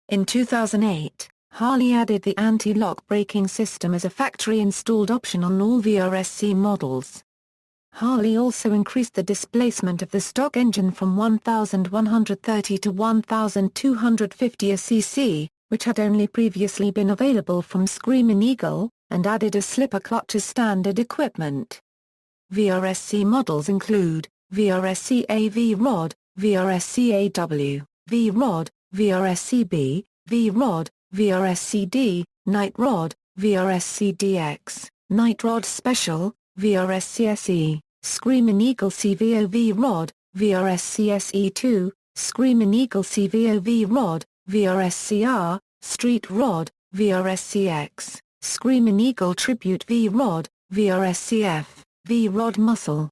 In 2008, Harley added the anti-lock braking system as a factory-installed option on all VRSC models. Harley also increased the displacement of the stock engine from 1,130 to 1,250 cc, which had only previously been available from Screaming Eagle, and added a slipper clutch as standard equipment. VRSC models include VRSC A V-Rod, VRSC AW, V-Rod, VRSC B, V-Rod, VRSC D, Night Rod, VRSC DX, Night Rod Special, VRSC SE, Screaming Eagle CVO V-Rod, VRSC SE2, Screaming Eagle CVO V-Rod, VRSC R, Street Rod, VRSC X, Screaming Eagle Tribute V-Rod, VRSC F, V-Rod Muscle.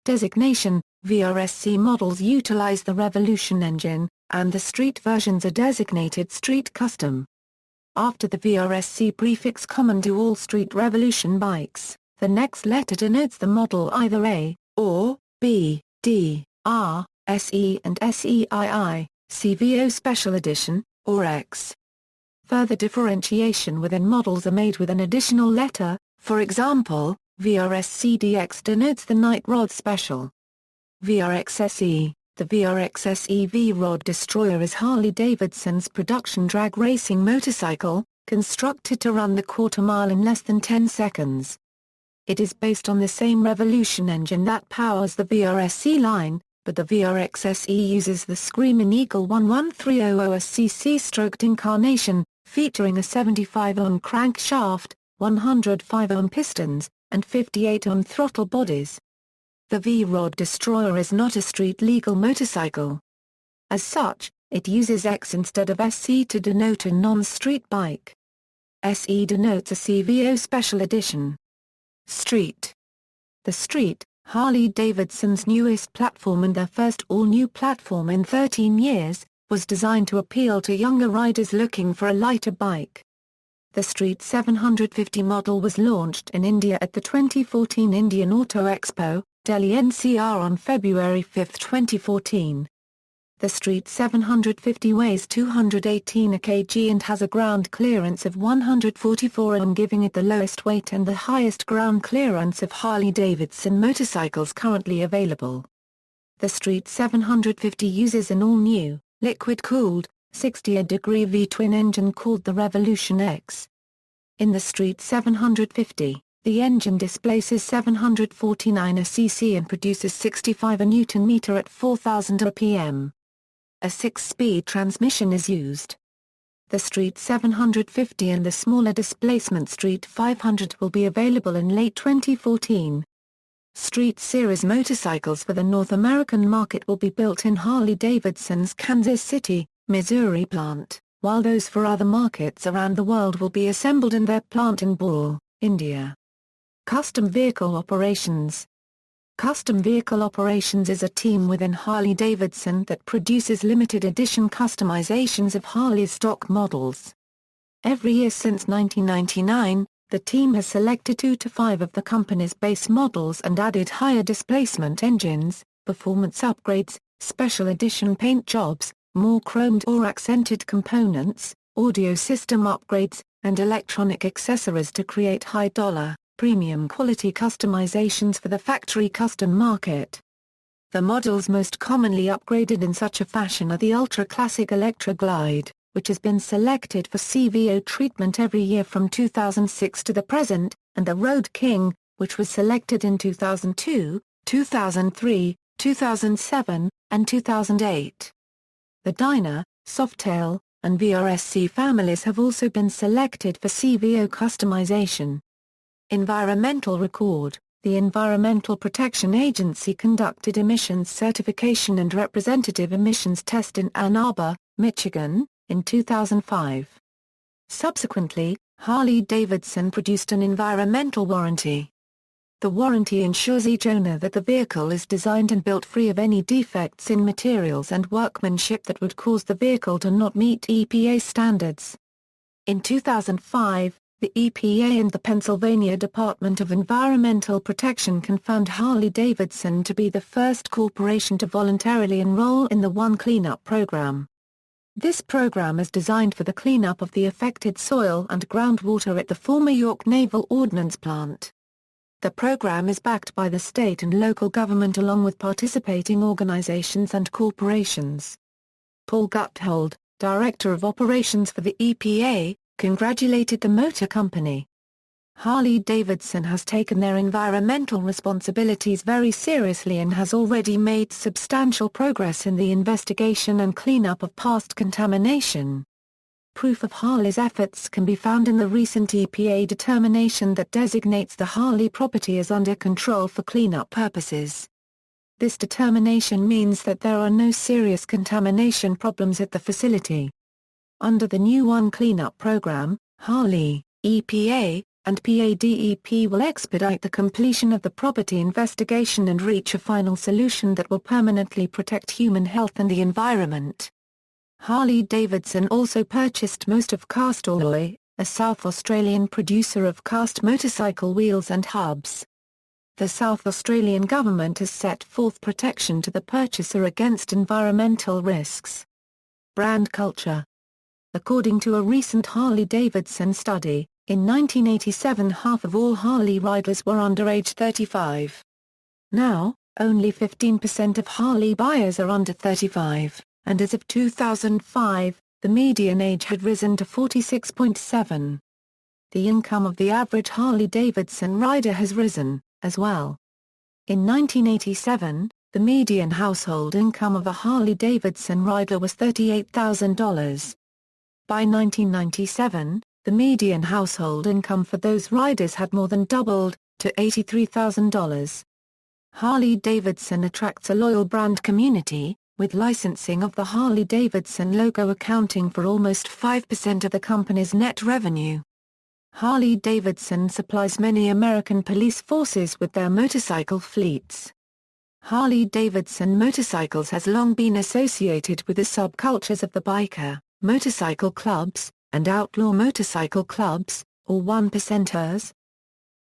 Designation: VRSC models utilize the Revolution engine, and the street versions are designated Street Custom. After the VRSC prefix common to all Street Revolution bikes, the next letter denotes the model either A, or B, D, R, SE and SEII, CVO Special Edition, or X. Further differentiation within models are made with an additional letter, for example, VRSC DX denotes the Night Rod Special. VRXSE, the VRXSE V-Rod Destroyer is Harley-Davidson's production drag racing motorcycle, constructed to run the quarter-mile in less than 10 seconds. It is based on the same Revolution engine that powers the VRSC line, but the VRXSE uses the Screaming Eagle 11300cc stroked incarnation, featuring a 75 Ohm crankshaft, 105 Ohm pistons, and 58 Ohm throttle bodies. The V-Rod Destroyer is not a street-legal motorcycle. As such, it uses X instead of SE to denote a non-street bike. SE denotes a CVO Special Edition. Street. The Street, Harley-Davidson's newest platform and their first all-new platform in 13 years, was designed to appeal to younger riders looking for a lighter bike. The Street 750 model was launched in India at the 2014 Indian Auto Expo, Delhi NCR on February 5, 2014. The Street 750 weighs 218 kg and has a ground clearance of 144 Ohm, giving it the lowest weight and the highest ground clearance of Harley-Davidson motorcycles currently available. The Street 750 uses an all-new, liquid-cooled, 60-degree V-twin engine called the Revolution X. In the Street 750, the engine displaces 749 cc and produces 65 Nm at 4,000 rpm. A 6-speed transmission is used. The Street 750 and the smaller displacement Street 500 will be available in late 2014. Street Series motorcycles for the North American market will be built in Harley-Davidson's Kansas City, Missouri plant, while those for other markets around the world will be assembled in their plant in Bhopal, India. Custom Vehicle Operations. Custom Vehicle Operations is a team within Harley-Davidson that produces limited edition customizations of Harley's stock models. Every year since 1999, the team has selected 2 to 5 of the company's base models and added higher displacement engines, performance upgrades, special edition paint jobs, more chromed or accented components, audio system upgrades, and electronic accessories to create high-dollar, premium quality customizations for the factory custom market. The models most commonly upgraded in such a fashion are the Ultra Classic Electra Glide, which has been selected for CVO treatment every year from 2006 to the present, and the Road King, which was selected in 2002, 2003, 2007, and 2008. The Dyna, Softail, and VRSC families have also been selected for CVO customization. Environmental record. The Environmental Protection Agency conducted emissions certification and representative emissions test in Ann Arbor, Michigan, in 2005. Subsequently, Harley-Davidson produced an environmental warranty. The warranty ensures each owner that the vehicle is designed and built free of any defects in materials and workmanship that would cause the vehicle to not meet EPA standards. In 2005, the EPA and the Pennsylvania Department of Environmental Protection confirmed Harley-Davidson to be the first corporation to voluntarily enroll in the One Cleanup program. This program is designed for the cleanup of the affected soil and groundwater at the former York Naval Ordnance Plant. The program is backed by the state and local government along with participating organizations and corporations. Paul Guthold, Director of Operations for the EPA, congratulated the motor company. Harley-Davidson has taken their environmental responsibilities very seriously and has already made substantial progress in the investigation and cleanup of past contamination. Proof of Harley's efforts can be found in the recent EPA determination that designates the Harley property as under control for cleanup purposes. This determination means that there are no serious contamination problems at the facility. Under the new One Cleanup program, Harley, EPA, and PADEP will expedite the completion of the property investigation and reach a final solution that will permanently protect human health and the environment. Harley-Davidson also purchased most of Castalloy, a South Australian producer of cast motorcycle wheels and hubs. The South Australian government has set forth protection to the purchaser against environmental risks. Brand culture. According to a recent Harley-Davidson study, in 1987 half of all Harley riders were under age 35. Now, only 15% of Harley buyers are under 35. And as of 2005, the median age had risen to 46.7. The income of the average Harley-Davidson rider has risen, as well. In 1987, the median household income of a Harley-Davidson rider was $38,000. By 1997, the median household income for those riders had more than doubled, to $83,000. Harley-Davidson attracts a loyal brand community, with licensing of the Harley-Davidson logo accounting for almost 5% of the company's net revenue. Harley-Davidson supplies many American police forces with their motorcycle fleets. Harley-Davidson motorcycles has long been associated with the subcultures of the biker, motorcycle clubs, and outlaw motorcycle clubs, or one-percenters.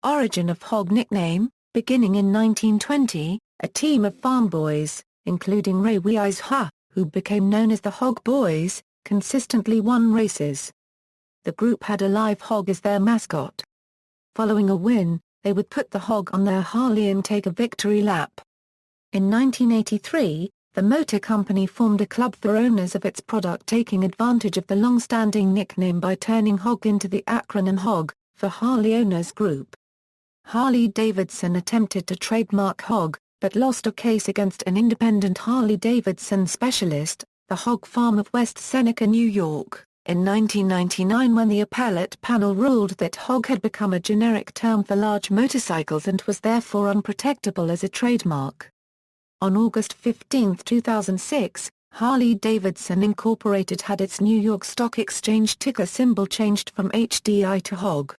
Origin of Hog nickname: beginning in 1920, a team of farm boys, including Ray Weishaupt, who became known as the Hog Boys, consistently won races. The group had a live hog as their mascot. Following a win, they would put the hog on their Harley and take a victory lap. In 1983, the motor company formed a club for owners of its product, taking advantage of the long-standing nickname by turning Hog into the acronym HOG, for Harley Owners Group. Harley-Davidson attempted to trademark Hog, but lost a case against an independent Harley-Davidson specialist, the Hog Farm of West Seneca, New York, in 1999 when the appellate panel ruled that Hog had become a generic term for large motorcycles and was therefore unprotectable as a trademark. On August 15, 2006, Harley-Davidson Incorporated had its New York Stock Exchange ticker symbol changed from HDI to HOG.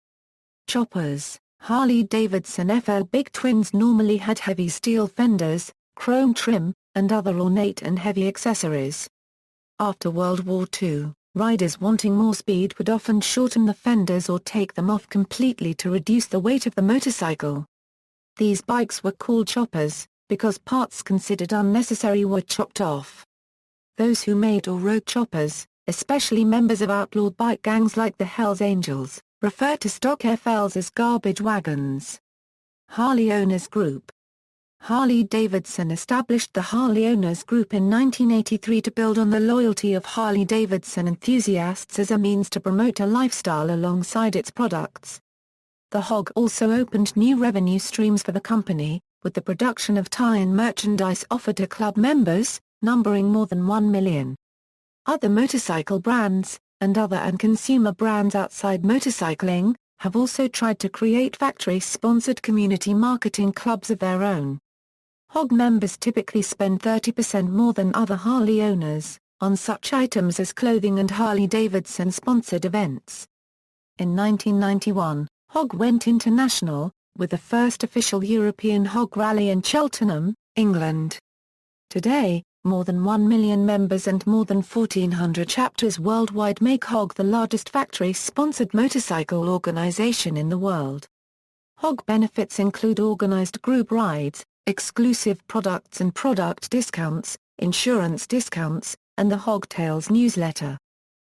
Choppers. Harley-Davidson FL Big Twins normally had heavy steel fenders, chrome trim, and other ornate and heavy accessories. After World War II, riders wanting more speed would often shorten the fenders or take them off completely to reduce the weight of the motorcycle. These bikes were called choppers, because parts considered unnecessary were chopped off. Those who made or rode choppers, especially members of outlawed bike gangs like the Hells Angels, refer to stock FLs as garbage wagons. Harley Owners Group. Harley-Davidson established the Harley Owners Group in 1983 to build on the loyalty of Harley-Davidson enthusiasts as a means to promote a lifestyle alongside its products. The HOG also opened new revenue streams for the company, with the production of tie-in merchandise offered to club members, numbering more than 1 million. Other motorcycle brands, and other and consumer brands outside motorcycling, have also tried to create factory-sponsored community marketing clubs of their own. HOG members typically spend 30% more than other Harley owners, on such items as clothing and Harley-Davidson sponsored events. In 1991, HOG went international, with the first official European hog rally in Cheltenham, England. Today, more than 1 million members and more than 1,400 chapters worldwide make HOG the largest factory-sponsored motorcycle organization in the world. HOG benefits include organized group rides, exclusive products and product discounts, insurance discounts, and the HOG Tales newsletter.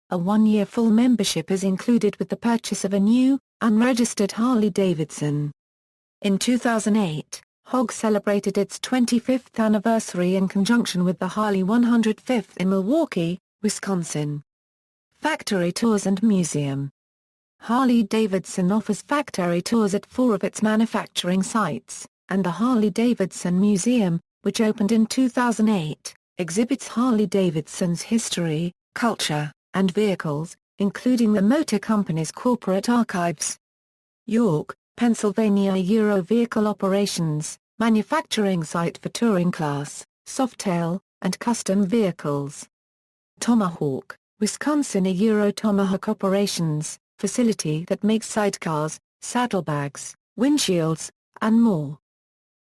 A one-year full membership is included with the purchase of a new, unregistered Harley-Davidson. In 2008, HOG celebrated its 25th anniversary in conjunction with the Harley 105th in Milwaukee, Wisconsin. Factory Tours and Museum. Harley-Davidson offers factory tours at 4 of its manufacturing sites, and the Harley-Davidson Museum, which opened in 2008, exhibits Harley-Davidson's history, culture, and vehicles, including the motor company's corporate archives. York, Pennsylvania Euro Vehicle Operations, manufacturing site for touring class, softail, and custom vehicles. Tomahawk, Wisconsin Euro Tomahawk Operations, facility that makes sidecars, saddlebags, windshields, and more.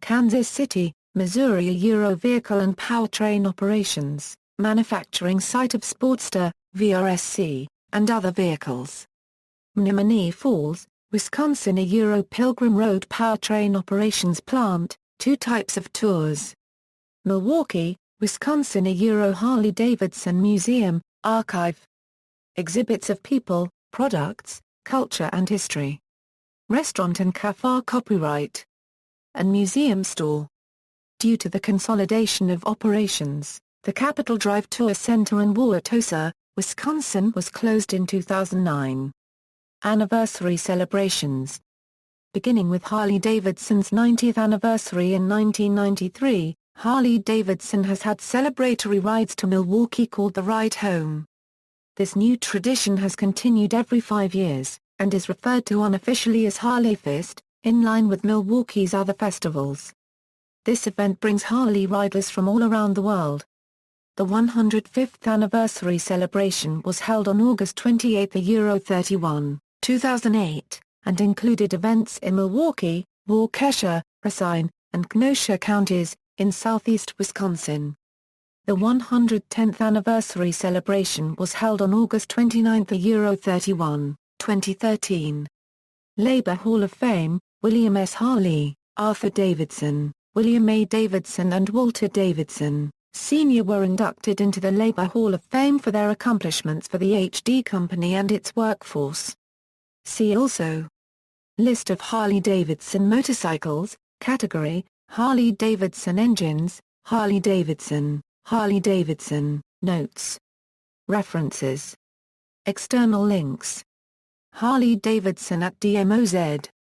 Kansas City, Missouri Euro Vehicle and Powertrain Operations, manufacturing site of Sportster, VRSC, and other vehicles. Menominee Falls, Wisconsin Euro Pilgrim Road Powertrain Operations Plant, 2 types of tours. Milwaukee, Wisconsin Euro Harley-Davidson Museum, Archive. Exhibits of people, products, culture and history. Restaurant and cafe copyright. And museum store. Due to the consolidation of operations, the Capitol Drive Tour Center in Wauwatosa, Wisconsin was closed in 2009. Anniversary celebrations. Beginning with Harley-Davidson's 90th anniversary in 1993, Harley-Davidson has had celebratory rides to Milwaukee called the Ride Home. This new tradition has continued every 5 years, and is referred to unofficially as Harleyfest, in line with Milwaukee's other festivals. This event brings Harley riders from all around the world. The 105th anniversary celebration was held on August 28, Euro 31, 2008, and included events in Milwaukee, Waukesha, Racine, and Kenosha counties, in southeast Wisconsin. The 110th anniversary celebration was held on August 29, Euro 31, 2013. Labor Hall of Fame, William S. Harley, Arthur Davidson, William A. Davidson and Walter Davidson, Sr. were inducted into the Labor Hall of Fame for their accomplishments for the HD Company and its workforce. See also: List of Harley-Davidson motorcycles, category, Harley-Davidson engines, Harley-Davidson, Harley-Davidson, notes. References. External links. Harley-Davidson at DMOZ.